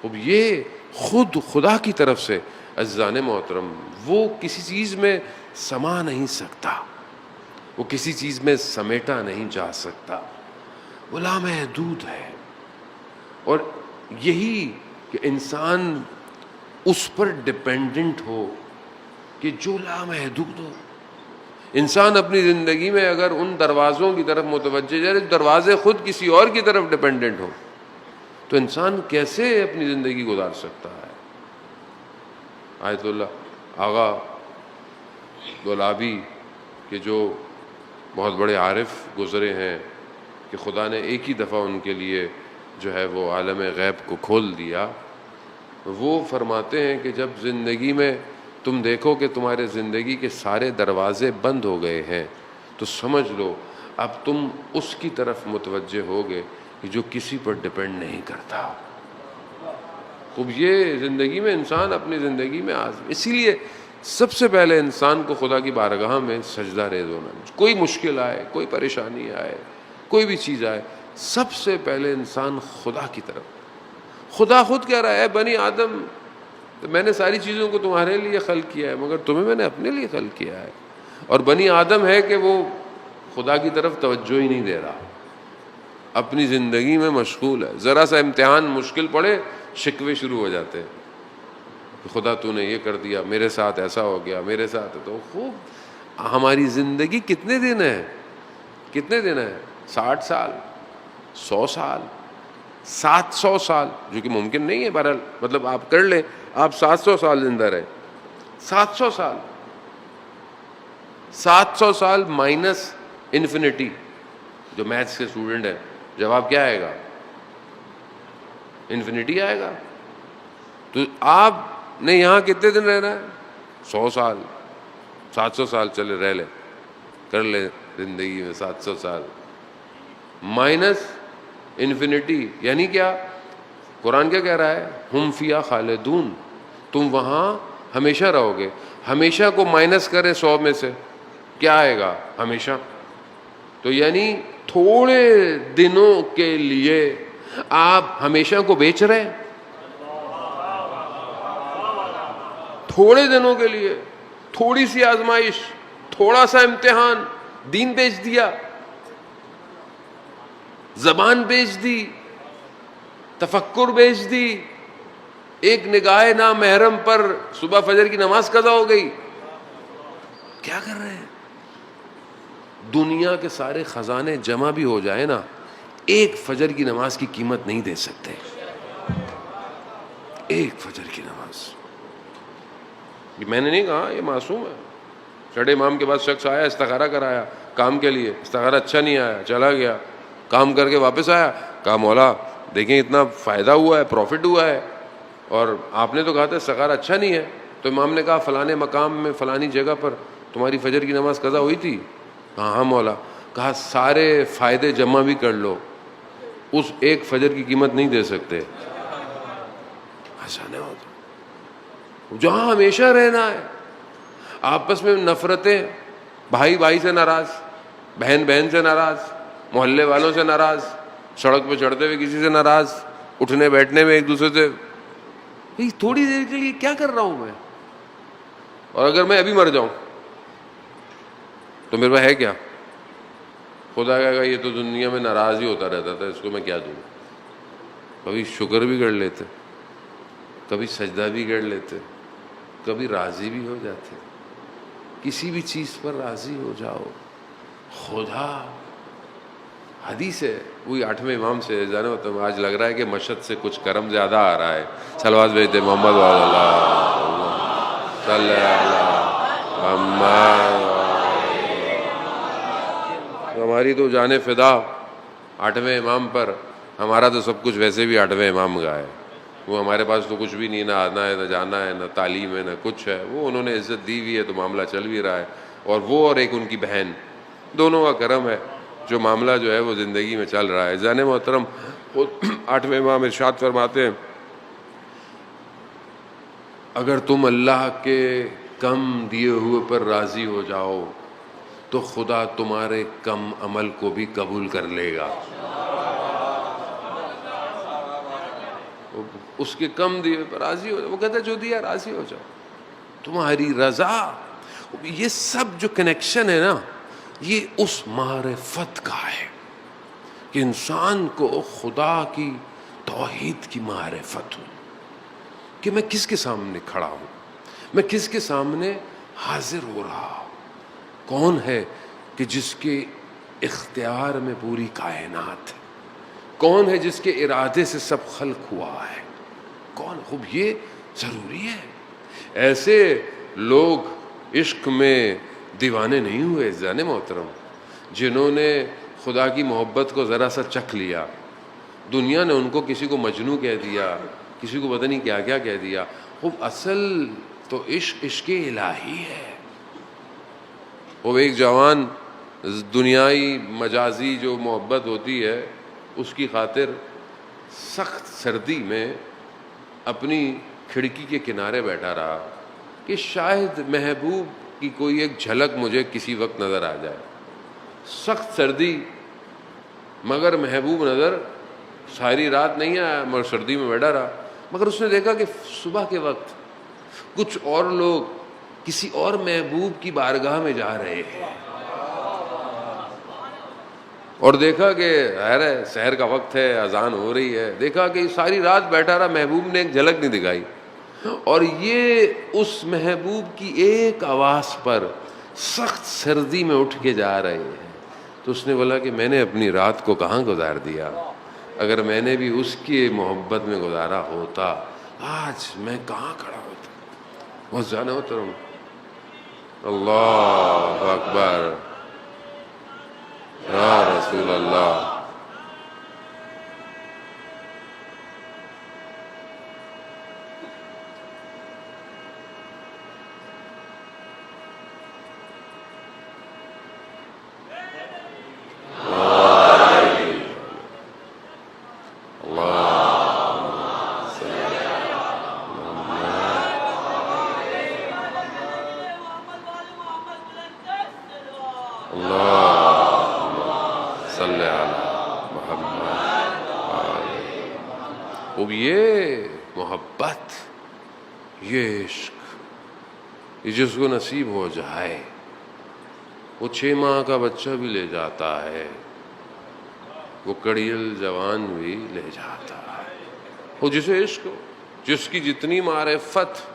اب یہ خود خدا کی طرف سے عزیزان محترم، وہ کسی چیز میں سما نہیں سکتا، وہ کسی چیز میں سمیٹا نہیں جا سکتا، وہ لامحدود ہے۔ اور یہی کہ انسان اس پر ڈپینڈنٹ ہو کہ جو لامحدود ہو۔ انسان اپنی زندگی میں اگر ان دروازوں کی طرف متوجہ جائے، دروازے خود کسی اور کی طرف ڈپینڈنٹ ہو، تو انسان کیسے اپنی زندگی گزار سکتا ہے؟ آیت اللہ آغا دولابی کے جو بہت بڑے عارف گزرے ہیں کہ خدا نے ایک ہی دفعہ ان کے لیے جو ہے وہ عالم غیب کو کھول دیا، وہ فرماتے ہیں کہ جب زندگی میں تم دیکھو کہ تمہارے زندگی کے سارے دروازے بند ہو گئے ہیں، تو سمجھ لو اب تم اس کی طرف متوجہ ہوگے کہ جو کسی پر ڈپینڈ نہیں کرتا۔ خوب یہ زندگی میں انسان اپنی زندگی میں اسی لیے سب سے پہلے انسان کو خدا کی بارگاہ میں سجدہ ریز ہونا، کوئی مشکل آئے، کوئی پریشانی آئے، کوئی بھی چیز آئے، سب سے پہلے انسان خدا کی طرف۔ خدا خود کہہ رہا ہے بنی آدم، میں نے ساری چیزوں کو تمہارے لیے خلق کیا ہے، مگر تمہیں میں نے اپنے لیے خلق کیا ہے۔ اور بنی آدم ہے کہ وہ خدا کی طرف توجہ ہی نہیں دے رہا، اپنی زندگی میں مشغول ہے۔ ذرا سا امتحان مشکل پڑے، شکوے شروع ہو جاتے ہیں کہ خدا تو نے یہ کر دیا، میرے ساتھ ایسا ہو گیا، میرے ساتھ۔ تو خوب ہماری زندگی کتنے دن ہے؟ کتنے دن ہے؟ 60 سال، 100 سال، 700 سال، جو کہ ممکن نہیں ہے، بہرحال مطلب آپ کر لیں، آپ 700 سال زندہ رہے۔ 700 سال، 700 سال مائنس انفینٹی۔ جو میتھس کے اسٹوڈنٹ ہے، جواب کیا آئے گا؟ انفینٹی آئے گا۔ تو آپ نے یہاں کتنے دن رہنا ہے؟ 100 سال، 700 سال چلے رہ لیں، کر لیں زندگی میں 700 سال مائنس انفینٹی، یعنی کیا؟ قرآن کیا کہہ رہا ہے؟ ہم فیہا خالدون، تم وہاں ہمیشہ رہو گے۔ ہمیشہ کو مائنس کرے 100 میں سے، کیا آئے گا؟ ہمیشہ۔ تو یعنی تھوڑے دنوں کے لیے آپ ہمیشہ کو بیچ رہے ہیں، تھوڑے دنوں کے لیے، تھوڑی سی آزمائش، تھوڑا سا امتحان، دین بیچ دیا، زبان بیچ دی، تفکر بیچ دی، ایک نگاہ نامحرم پر صبح فجر کی نماز قضا ہو گئی۔ کیا کر رہے ہیں؟ دنیا کے سارے خزانے جمع بھی ہو جائے نا، ایک فجر کی نماز کی قیمت نہیں دے سکتے۔ ایک فجر کی نماز، یہ میں نے نہیں کہا، یہ معصوم ہے۔ چڑھے امام کے بعد شخص آیا، استخارہ کرایا کام کے لیے، استخارہ اچھا نہیں آیا، چلا گیا، کام کر کے واپس آیا، کہا مولا دیکھیں اتنا فائدہ ہوا ہے، پروفٹ ہوا ہے، اور آپ نے تو کہا تھا استخارہ اچھا نہیں ہے۔ تو امام نے کہا فلانے مقام میں فلانی جگہ پر تمہاری فجر کی نماز قضا ہوئی تھی؟ کہا ہاں مولا۔ کہا سارے فائدے جمع بھی کر لو، اس ایک فجر کی قیمت نہیں دے سکتے۔ ایسا نہیں ہوتا۔ جہاں ہمیشہ رہنا ہے، آپس میں نفرتیں، بھائی بھائی سے ناراض، بہن بہن سے ناراض، محلے والوں سے ناراض، سڑک پہ چڑھتے ہوئے کسی سے ناراض، اٹھنے بیٹھنے میں ایک دوسرے سے، تھوڑی دیر کے لیے کیا کر رہا ہوں میں؟ اور اگر میں ابھی مر جاؤں تو میرے پاس ہے کیا؟ خدا کہے گا یہ تو دنیا میں ناراض ہی ہوتا رہتا تھا، اس کو میں کیا دوں؟ کبھی شکر بھی کر لیتے، کبھی سجدہ بھی کر لیتے، کبھی راضی بھی ہو جاتے۔ کسی بھی چیز پر راضی ہو جاؤ۔ خدا، حدیث ہے وہی 8ویں امام سے جانا، تو آج لگ رہا ہے کہ مشہد سے کچھ کرم زیادہ آ رہا ہے۔ صلوات بھیجتے محمد صلی اللہ محمد۔ ہماری تو جان فدا 8ویں امام پر ہمارا تو سب کچھ ویسے بھی 8ویں امام کا ہے، وہ ہمارے پاس تو کچھ بھی نہیں، نہ آنا ہے نہ جانا ہے نہ تعلیم ہے نہ کچھ ہے، وہ انہوں نے عزت دی ہوئی ہے تو معاملہ چل بھی رہا ہے، اور وہ اور ایک ان کی بہن، دونوں کا کرم ہے جو معاملہ جو ہے وہ زندگی میں چل رہا ہے۔ عزیزان محترم، خود 8ویں امام ارشاد فرماتے ہیں اگر تم اللہ کے کم دیے ہوئے پر راضی ہو جاؤ تو خدا تمہارے کم عمل کو بھی قبول کر لے گا۔ اس کے کم دیے ہوئے پر راضی ہو جاؤ، وہ کہتا ہے جو دیا راضی ہو جاؤ، تمہاری رضا۔ یہ سب جو کنیکشن ہے نا، یہ اس معرفت کا ہے کہ انسان کو خدا کی توحید کی معرفت ہو، کہ میں کس کے سامنے کھڑا ہوں، میں کس کے سامنے حاضر ہو رہا ہوں، کون ہے کہ جس کے اختیار میں پوری کائنات ہے، کون ہے جس کے ارادے سے سب خلق ہوا ہے، کون؟ خوب یہ ضروری ہے۔ ایسے لوگ عشق میں دیوانے نہیں ہوئے عزیزان محترم جنہوں نے خدا کی محبت کو ذرا سا چکھ لیا، دنیا نے ان کو کسی کو مجنوں کہہ دیا، کسی کو پتہ نہیں کیا کیا کہہ دیا۔ خوب اصل تو عشق الہی ہے۔ وہ ایک جوان دنیائی مجازی جو محبت ہوتی ہے اس کی خاطر سخت سردی میں اپنی کھڑکی کے کنارے بیٹھا رہا کہ شاید محبوب کی کوئی ایک جھلک مجھے کسی وقت نظر آ جائے۔ سخت سردی، مگر محبوب نظر ساری رات نہیں آیا، مگر سردی میں بیٹھا رہا۔ مگر اس نے دیکھا کہ صبح کے وقت کچھ اور لوگ کسی اور محبوب کی بارگاہ میں جا رہے ہیں، اور دیکھا کہ سحر کا وقت ہے، اذان ہو رہی ہے، دیکھا کہ ساری رات بیٹھا رہا، محبوب نے ایک جھلک نہیں دکھائی، اور یہ اس محبوب کی ایک آواز پر سخت سردی میں اٹھ کے جا رہے ہیں۔ تو اس نے بولا کہ میں نے اپنی رات کو کہاں گزار دیا، اگر میں نے بھی اس کی محبت میں گزارا ہوتا آج میں کہاں کھڑا ہوتا۔ بہت جانا ہوتا ہوں۔ اللہ اکبر یا رسول اللہ۔ اب یہ محبت، یہ عشق، یہ جس کو نصیب ہو جائے وہ 6 ماہ کا بچہ بھی لے جاتا ہے، وہ کڑیل جوان بھی لے جاتا ہے۔ وہ جسے عشق ہو، جس کی جتنی معرفت،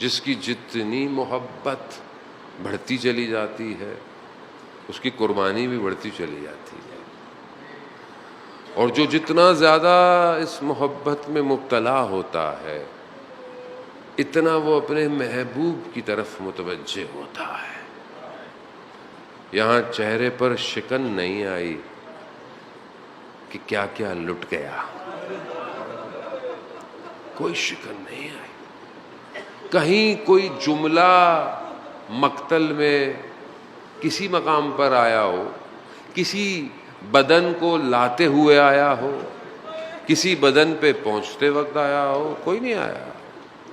جس کی جتنی محبت بڑھتی چلی جاتی ہے، اس کی قربانی بھی بڑھتی چلی جاتی ہے، اور جو جتنا زیادہ اس محبت میں مبتلا ہوتا ہے اتنا وہ اپنے محبوب کی طرف متوجہ ہوتا ہے۔ یہاں چہرے پر شکن نہیں آئی کہ کیا کیا لٹ گیا، کوئی شکن نہیں آئی۔ کہیں کوئی جملہ مقتل میں کسی مقام پر آیا ہو، کسی بدن کو لاتے ہوئے آیا ہو، کسی بدن پہ پہنچتے وقت آیا ہو، کوئی نہیں آیا۔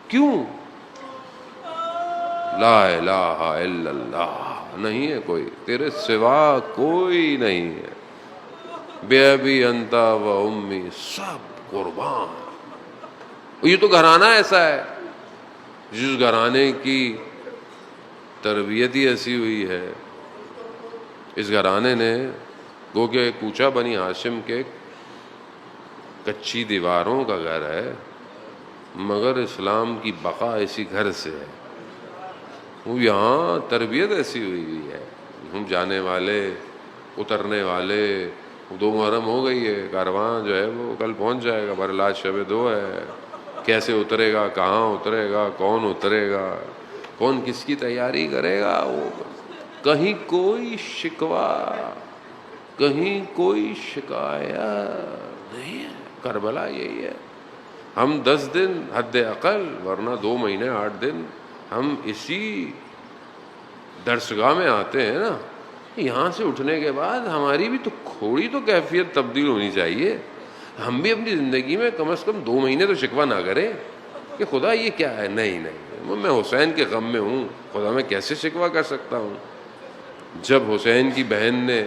کیوں؟ لا الہ الا اللہ، نہیں ہے کوئی تیرے سوا، کوئی نہیں ہے۔ بے ابی انت و امی، سب قربان۔ یہ تو گھرانہ ایسا ہے جس گھرانے کی تربیت ہی ایسی ہوئی ہے، اس گھرانے نے گو کہ کوچہ بنی ہاشم کے کچی دیواروں کا گھر ہے، مگر اسلام کی بقا اسی گھر سے ہے۔ وہ یہاں تربیت ایسی ہوئی ہے، ہم جانے والے اترنے والے، 2 محرم ہو گئی ہے، کارواں جو ہے وہ کل پہنچ جائے گا، برحال آج شب 2 ہے، کیسے اترے گا، کہاں اترے گا، کون اترے گا، کون کس کی تیاری کرے گا، وہ کہیں کوئی شکوہ، کہیں کوئی شکایت، نہیں ہے، کربلا یہی ہے. ہم 10 دن حد اقل، ورنہ 2 مہینے 8 دن ہم اسی درسگاہ میں آتے ہیں نا. یہاں سے اٹھنے کے بعد ہماری بھی تو تھوڑی تو کیفیت تبدیل ہونی چاہیے. ہم بھی اپنی زندگی میں کم از کم 2 مہینے تو شکوہ نہ کریں کہ خدا یہ کیا ہے. نہیں نہیں، میں حسین کے غم میں ہوں، خدا میں کیسے شکوہ کر سکتا ہوں. جب حسین کی بہن نے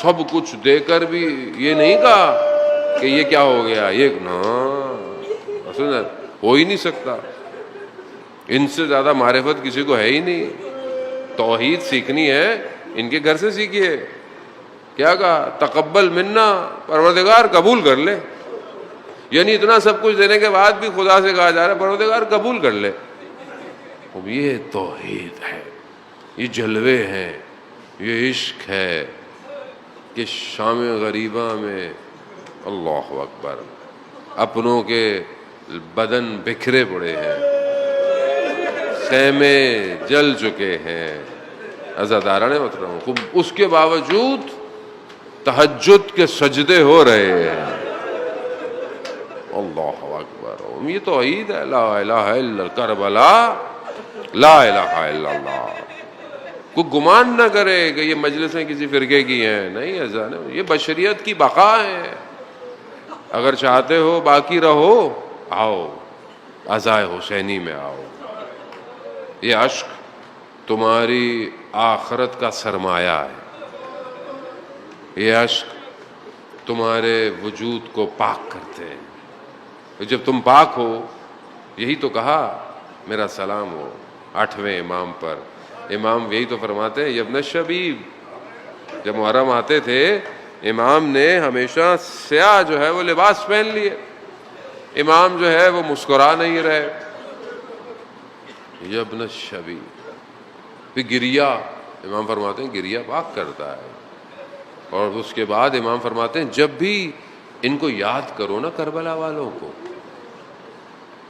سب کچھ دے کر بھی یہ نہیں کہا کہ یہ کیا ہو گیا، یہ ہو ہی نہیں سکتا. ان سے زیادہ معرفت کسی کو ہے ہی نہیں. توحید سیکھنی ہے ان کے گھر سے سیکھیے. کیا کہا؟ تقبل منا، پروردگار قبول کر لے. یعنی اتنا سب کچھ دینے کے بعد بھی خدا سے کہا جا رہا ہے پروردگار قبول کر لے. اب یہ توحید ہے، یہ جلوے ہیں، یہ عشق ہے کہ شام غریبہ میں اللہ اکبر اپنوں کے بدن بکھرے پڑے ہیں، خیمے جل چکے ہیں، عزاداران محترم، خوب اس کے باوجود تہجد کے سجدے ہو رہے ہیں. اللہ اکبر. یہ توحید ہے. لا الہ الا کربلا، لا الہ الا اللہ. کوئی گمان نہ کرے کہ یہ مجلسیں کسی فرقے کی ہیں. نہیں ایسا نہیں، یہ بشریت کی بقا ہے. اگر چاہتے ہو باقی رہو، آؤ عزائے حسینی میں آؤ. یہ عشق تمہاری آخرت کا سرمایہ ہے. یہ عشق تمہارے وجود کو پاک کرتے ہیں. جب تم پاک ہو، یہی تو کہا میرا سلام ہو 8ویں امام پر. امام یہی تو فرماتے ہیں ابن شبیب. جب محرم آتے تھے امام نے ہمیشہ سیاہ جو ہے وہ لباس پہن لیے. امام جو ہے وہ مسکرا نہیں رہے. ابن شبیب. پھر گریا، امام فرماتے ہیں گریا پاک کرتا ہے. اور اس کے بعد امام فرماتے ہیں جب بھی ان کو یاد کرو نا، کربلا والوں کو،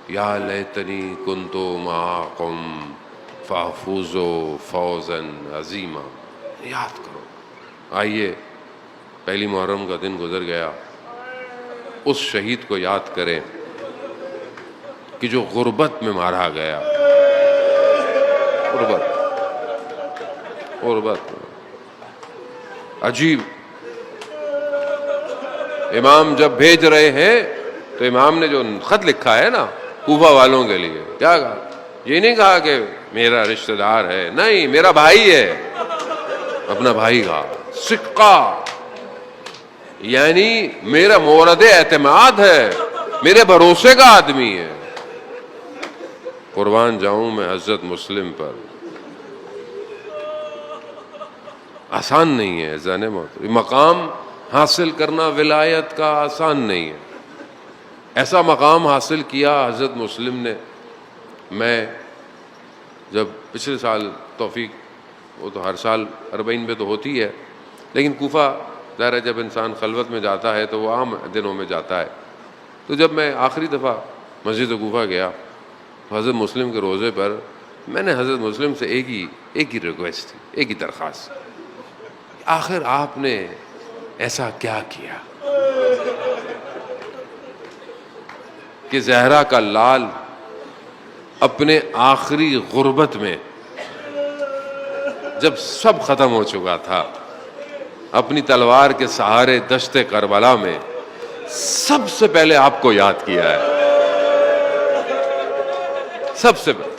یا لیتنی کنتو معکم فافوزوا فوزا عظیما، یاد کرو. آئیے پہلی محرم کا دن گزر گیا، اس شہید کو یاد کریں کہ جو غربت میں مارا گیا. غربت عجیب. امام جب بھیج رہے ہیں تو امام نے جو خط لکھا ہے نا کوفہ والوں کے لیے، کیا کہا؟ یہ نہیں کہا کہ میرا رشتہ دار ہے، نہیں، میرا بھائی ہے. اپنا بھائی کہا. سکہ یعنی میرا مورد اعتماد ہے، میرے بھروسے کا آدمی ہے. قربان جاؤں میں حضرت مسلم پر. آسان نہیں ہے زانے موت. مقام حاصل کرنا ولایت کا آسان نہیں ہے. ایسا مقام حاصل کیا حضرت مسلم نے. میں جب پچھلے سال توفیق، وہ تو ہر سال 40 پہ تو ہوتی ہے، لیکن کوفہ ظاہر ہے جب انسان خلوت میں جاتا ہے تو وہ عام دنوں میں جاتا ہے. تو جب میں آخری دفعہ مسجد کوفہ گیا تو حضرت مسلم کے روزے پر میں نے حضرت مسلم سے ایک ہی ریکویسٹ تھی، ایک ہی درخواست. آخر آپ نے ایسا کیا کیا کہ زہرا کا لال اپنے آخری غربت میں، جب سب ختم ہو چکا تھا، اپنی تلوار کے سہارے دشت کربلا میں سب سے پہلے آپ کو یاد کیا ہے. سب سے پہلے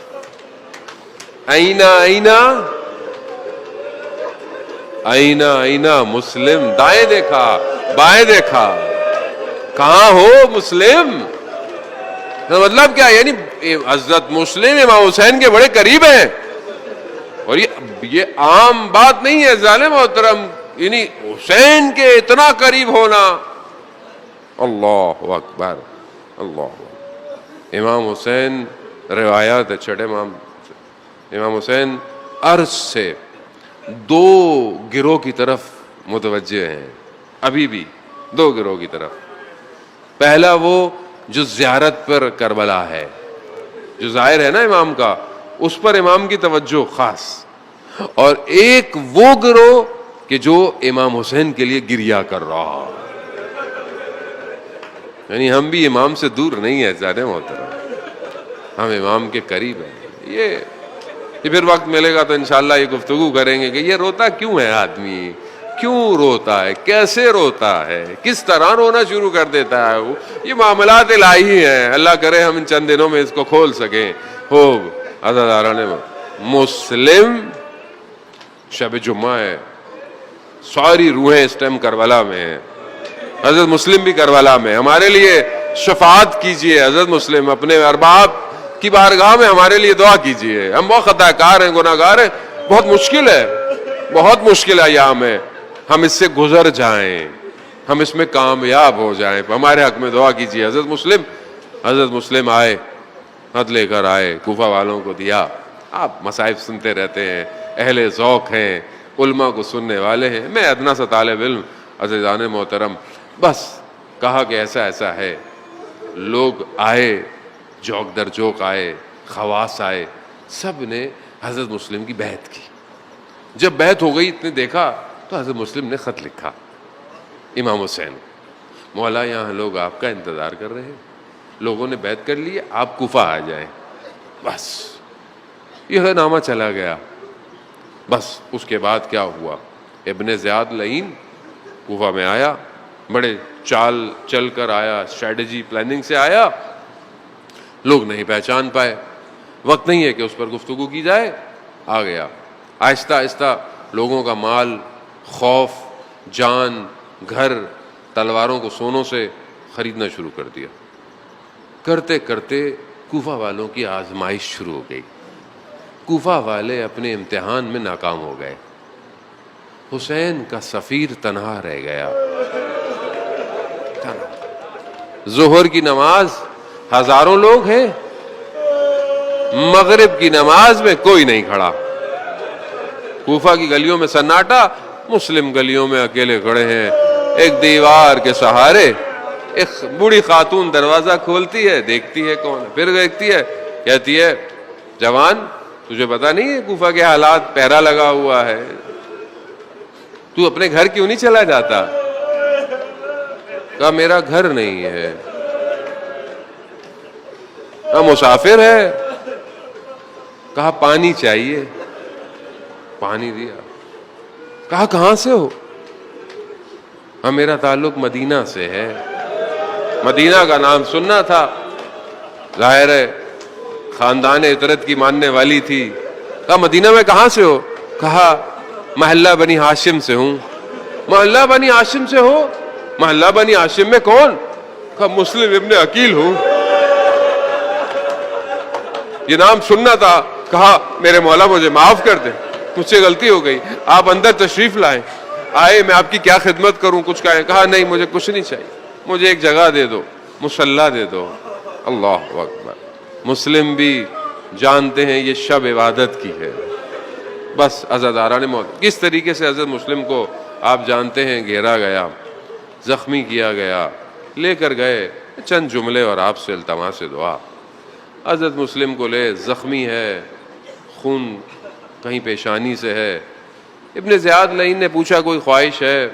آئینہ مسلم. دائیں دیکھا، بائیں دیکھا، کہاں ہو مسلم؟ مطلب کیا؟ یعنی حضرت مسلم امام حسین کے بڑے قریب ہیں. اور یہ عام بات نہیں ہے ظالم محترم، یعنی حسین کے اتنا قریب ہونا. اللہ اکبر، اللہ اکبر. امام حسین، روایات ہے چھٹے امام حسین عرش سے 2 گروہ کی طرف متوجہ ہیں. ابھی بھی 2 گروہ کی طرف. پہلا وہ جو زیارت پر کربلا ہے، جو ظاہر ہے نا امام کا، اس پر امام کی توجہ خاص. اور ایک وہ گروہ کہ جو امام حسین کے لیے گریا کر رہا. یعنی ہم بھی امام سے دور نہیں ہیں زیادہ محترم، ہم امام کے قریب ہیں. یہ پھر وقت ملے گا تو انشاءاللہ یہ گفتگو کریں گے کہ یہ روتا کیوں ہے آدمی، کیوں روتا ہے، کیسے روتا ہے، کس طرح رونا شروع کر دیتا ہے. وہ یہ معاملات الہی ہیں، اللہ کرے ہم ان چند دنوں میں اس کو کھول سکیں. خوب عزیزان مسلم شب جمعہ ہے، ساری روحیں اس ٹائم کربلا میں ہیں. حضرت مسلم بھی کربلا میں. ہمارے لیے شفاعت کیجئے حضرت مسلم، اپنے ارباب کی بارگاہ میں ہمارے لیے دعا کیجئے. ہم بہت خطا کار ہیں، گناہ گار ہیں، بہت مشکل ہے، بہت مشکل ایام ہے. ہم اس سے گزر جائیں، ہم اس میں کامیاب ہو جائیں. ہمارے حق میں دعا کیجئے. حضرت مسلم آئے، خط لے کر آئے، کوفہ والوں کو دیا. آپ مصائب سنتے رہتے ہیں، اہل ذوق ہیں، علماء کو سننے والے ہیں. میں ادنا سا طالب علم عزیزان محترم، بس کہا کہ ایسا ایسا ہے. لوگ آئے، جوک در جوک آئے، خواص آئے، سب نے حضرت مسلم کی بیعت کی. جب بیعت ہو گئی اتنے دیکھا تو حضرت مسلم نے خط لکھا امام حسین، مولا یہاں لوگ آپ کا انتظار کر رہے ہیں، لوگوں نے بیعت کر لی، آپ کوفہ آ جائیں. بس یہ نامہ چلا گیا. بس اس کے بعد کیا ہوا، ابن زیاد لعین کوفہ میں آیا، بڑے چال چل کر آیا، اسٹریٹجی پلاننگ سے آیا. لوگ نہیں پہچان پائے، وقت نہیں ہے کہ اس پر گفتگو کی جائے. آ گیا، آہستہ آہستہ لوگوں کا مال، خوف، جان، گھر، تلواروں کو سونوں سے خریدنا شروع کر دیا. کرتے کرتے کوفہ والوں کی آزمائش شروع ہو گئی. کوفہ والے اپنے امتحان میں ناکام ہو گئے. حسین کا سفیر تنہا رہ گیا. ظہر کی نماز ہزاروں لوگ ہیں، مغرب کی نماز میں کوئی نہیں کھڑا. کوفہ کی گلیوں میں سناٹا، مسلم گلیوں میں اکیلے کھڑے ہیں ایک دیوار کے سہارے. ایک بوڑھی خاتون دروازہ کھولتی ہے، دیکھتی ہے کون، پھر دیکھتی ہے، کہتی ہے جوان تجھے پتا نہیں ہے کوفہ کے حالات، پہرا لگا ہوا ہے، تو اپنے گھر کیوں نہیں چلا جاتا؟ کہا میرا گھر نہیں ہے، کہا مسافر ہے. کہا پانی چاہیے، پانی دیا. کہا کہاں سے ہو؟ ہاں میرا تعلق مدینہ سے ہے. مدینہ کا نام سننا تھا، ظاہر ہے خاندان عطرت کی ماننے والی تھی. کہا مدینہ میں کہاں سے ہو؟ کہا محلہ بنی ہاشم سے ہوں. محلہ بنی ہاشم سے ہو؟ محلہ بنی ہاشم میں کون؟ کہا مسلم ابن عقیل ہوں. یہ نام سننا تھا. کہا میرے مولا مجھے معاف کر دیں، مجھ سے غلطی ہو گئی، آپ اندر تشریف لائیں. آئے میں آپ کی کیا خدمت کروں، کچھ کہیں. کہا نہیں مجھے کچھ نہیں چاہیے، مجھے ایک جگہ دے دو، مصلی دے دو. اللہ اکبر. مسلم بھی جانتے ہیں یہ شب عبادت کی ہے. بس عزاداران موت کس طریقے سے حضرت مسلم کو آپ جانتے ہیں گھیرا گیا، زخمی کیا گیا، لے کر گئے چند جملے اور آپ سے التماس دعا. حضرت مسلم کو لے، زخمی ہے، خون کہیں پیشانی سے ہے. ابن زیاد لعین نے پوچھا کوئی خواہش ہے،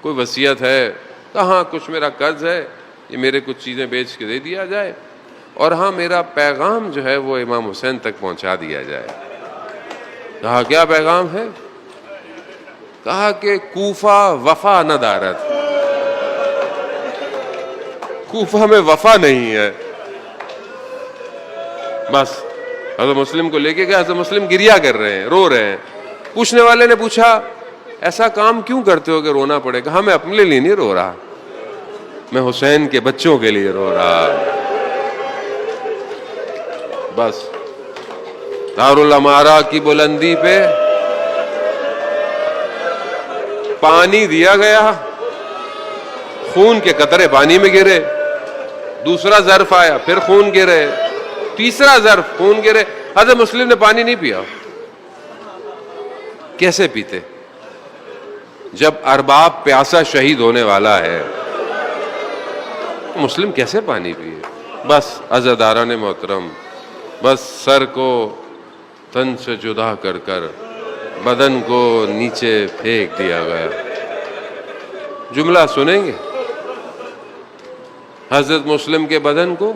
کوئی وصیت ہے؟ کہاں کچھ میرا قرض ہے، یہ میرے کچھ چیزیں بیچ کے دے دیا جائے، اور ہاں میرا پیغام جو ہے وہ امام حسین تک پہنچا دیا جائے. کہا کیا پیغام ہے؟ کہا کہ کوفہ وفا نہ دارت، کوفہ میں وفا نہیں ہے. بس حضرت مسلم کو لے کے گئے. حضرت مسلم گریا کر رہے ہیں، رو رہے ہیں. پوچھنے والے نے پوچھا ایسا کام کیوں کرتے ہو کہ رونا پڑے؟ کہا میں اپنے لیے نہیں رو رہا، میں حسین کے بچوں کے لیے رو رہا. بس دارالامارہ کی بلندی پہ پانی دیا گیا، خون کے قطرے پانی میں گرے. دوسرا ظرف آیا، پھر خون گرے. تیسرا ظرف خون گرے. حضرت مسلم نے پانی نہیں پیا. کیسے پیتے جب ارباب پیاسا شہید ہونے والا ہے؟ مسلم کیسے پانی پیے؟ بس عزاداران محترم، بس سر کو تن سے جدا کر کر بدن کو نیچے پھینک دیا گیا. جملہ سنیں گے؟ حضرت مسلم کے بدن کو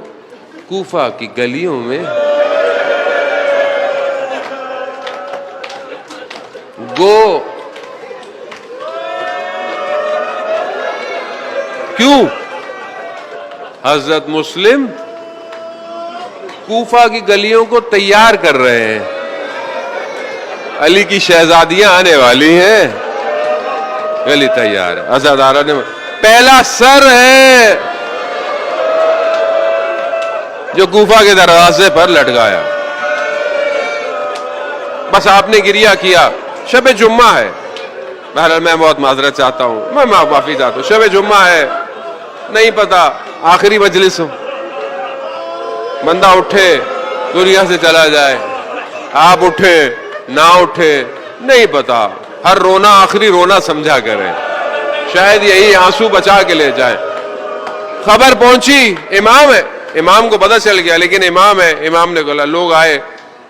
کوفہ کی گلیوں میں گو کیوں حضرت مسلم کوفہ کی گلیوں کو تیار کر رہے ہیں. علی کی شہزادیاں آنے والی ہیں, گلی تیار ہے. عزادارہ نے پہلا سر ہے جو کوفہ کے دروازے پر لٹکایا. بس آپ نے گریہ کیا. شب جمعہ ہے, بہرحال میں بہت معذرت چاہتا ہوں, میں معافی چاہتا ہوں. شب جمعہ ہے, نہیں پتا آخری مجلس ہو, بندہ اٹھے دنیا سے چلا جائے, آپ اٹھے نہ اٹھے نہیں پتا. ہر رونا آخری رونا سمجھا کریں, شاید یہی آنسو بچا کے لے جائیں. خبر پہنچی امام ہے, امام کو پتہ چل گیا لیکن امام ہے. امام نے کہا, لوگ آئے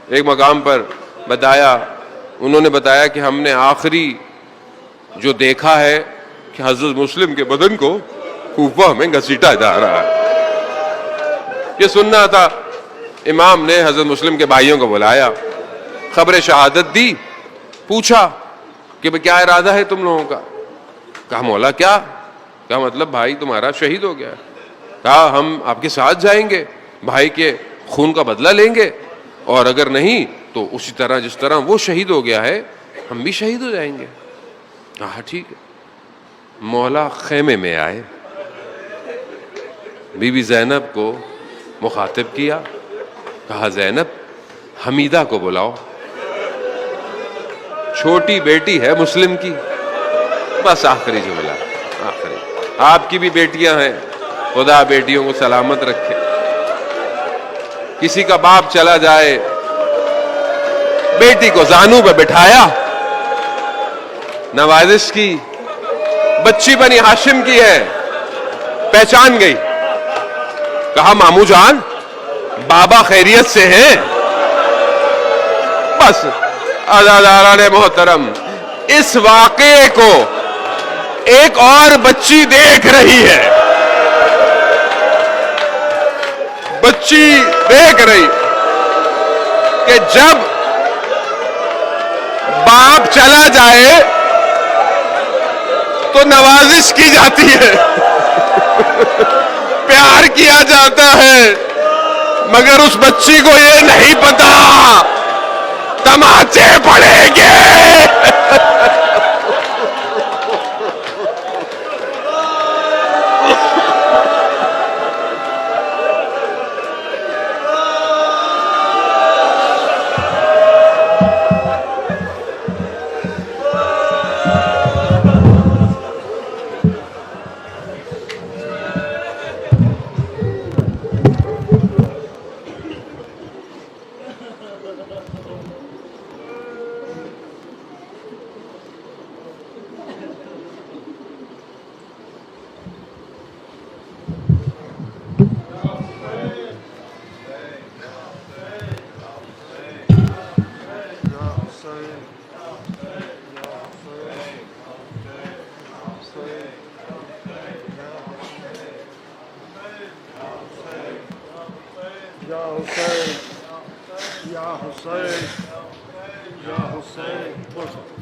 ایک مقام پر, بتایا, انہوں نے بتایا کہ ہم نے آخری جو دیکھا ہے کہ حضرت مسلم کے بدن کو کوفہ میں گھسیٹا جا رہا ہے. یہ سننا تھا. امام نے حضرت مسلم کے بھائیوں کو بلایا, خبر شہادت دی, پوچھا کہ کیا ارادہ ہے تم لوگوں کا؟ کہا مولا کیا؟ کہا مطلب بھائی تمہارا شہید ہو گیا. کہا ہم آپ کے ساتھ جائیں گے, بھائی کے خون کا بدلہ لیں گے, اور اگر نہیں تو اسی طرح جس طرح وہ شہید ہو گیا ہے ہم بھی شہید ہو جائیں گے. کہا ٹھیک ہے. مولا خیمے میں آئے, بی بی زینب کو مخاطب کیا, کہا زینب حمیدہ کو بلاؤ, چھوٹی بیٹی ہے مسلم کی. بس آخری جملہ, آخری. آپ کی بھی بیٹیاں ہیں, خدا بیٹیوں کو سلامت رکھے. کسی کا باپ چلا جائے, بیٹی کو زانو پہ بٹھایا, نوازش کی. بچی بنی ہاشم کی ہے, پہچان گئی. کہا مامو جان بابا خیریت سے ہیں؟ بس عزاداران محترم, اس واقعے کو ایک اور بچی دیکھ رہی ہے. بچی دیکھ رہی کہ جب باپ چلا جائے تو نوازش کی جاتی ہے, پیار کیا جاتا ہے, مگر اس بچی کو یہ نہیں پتا تماچے پڑیں گے. یا حسین یا حسین یا حسین.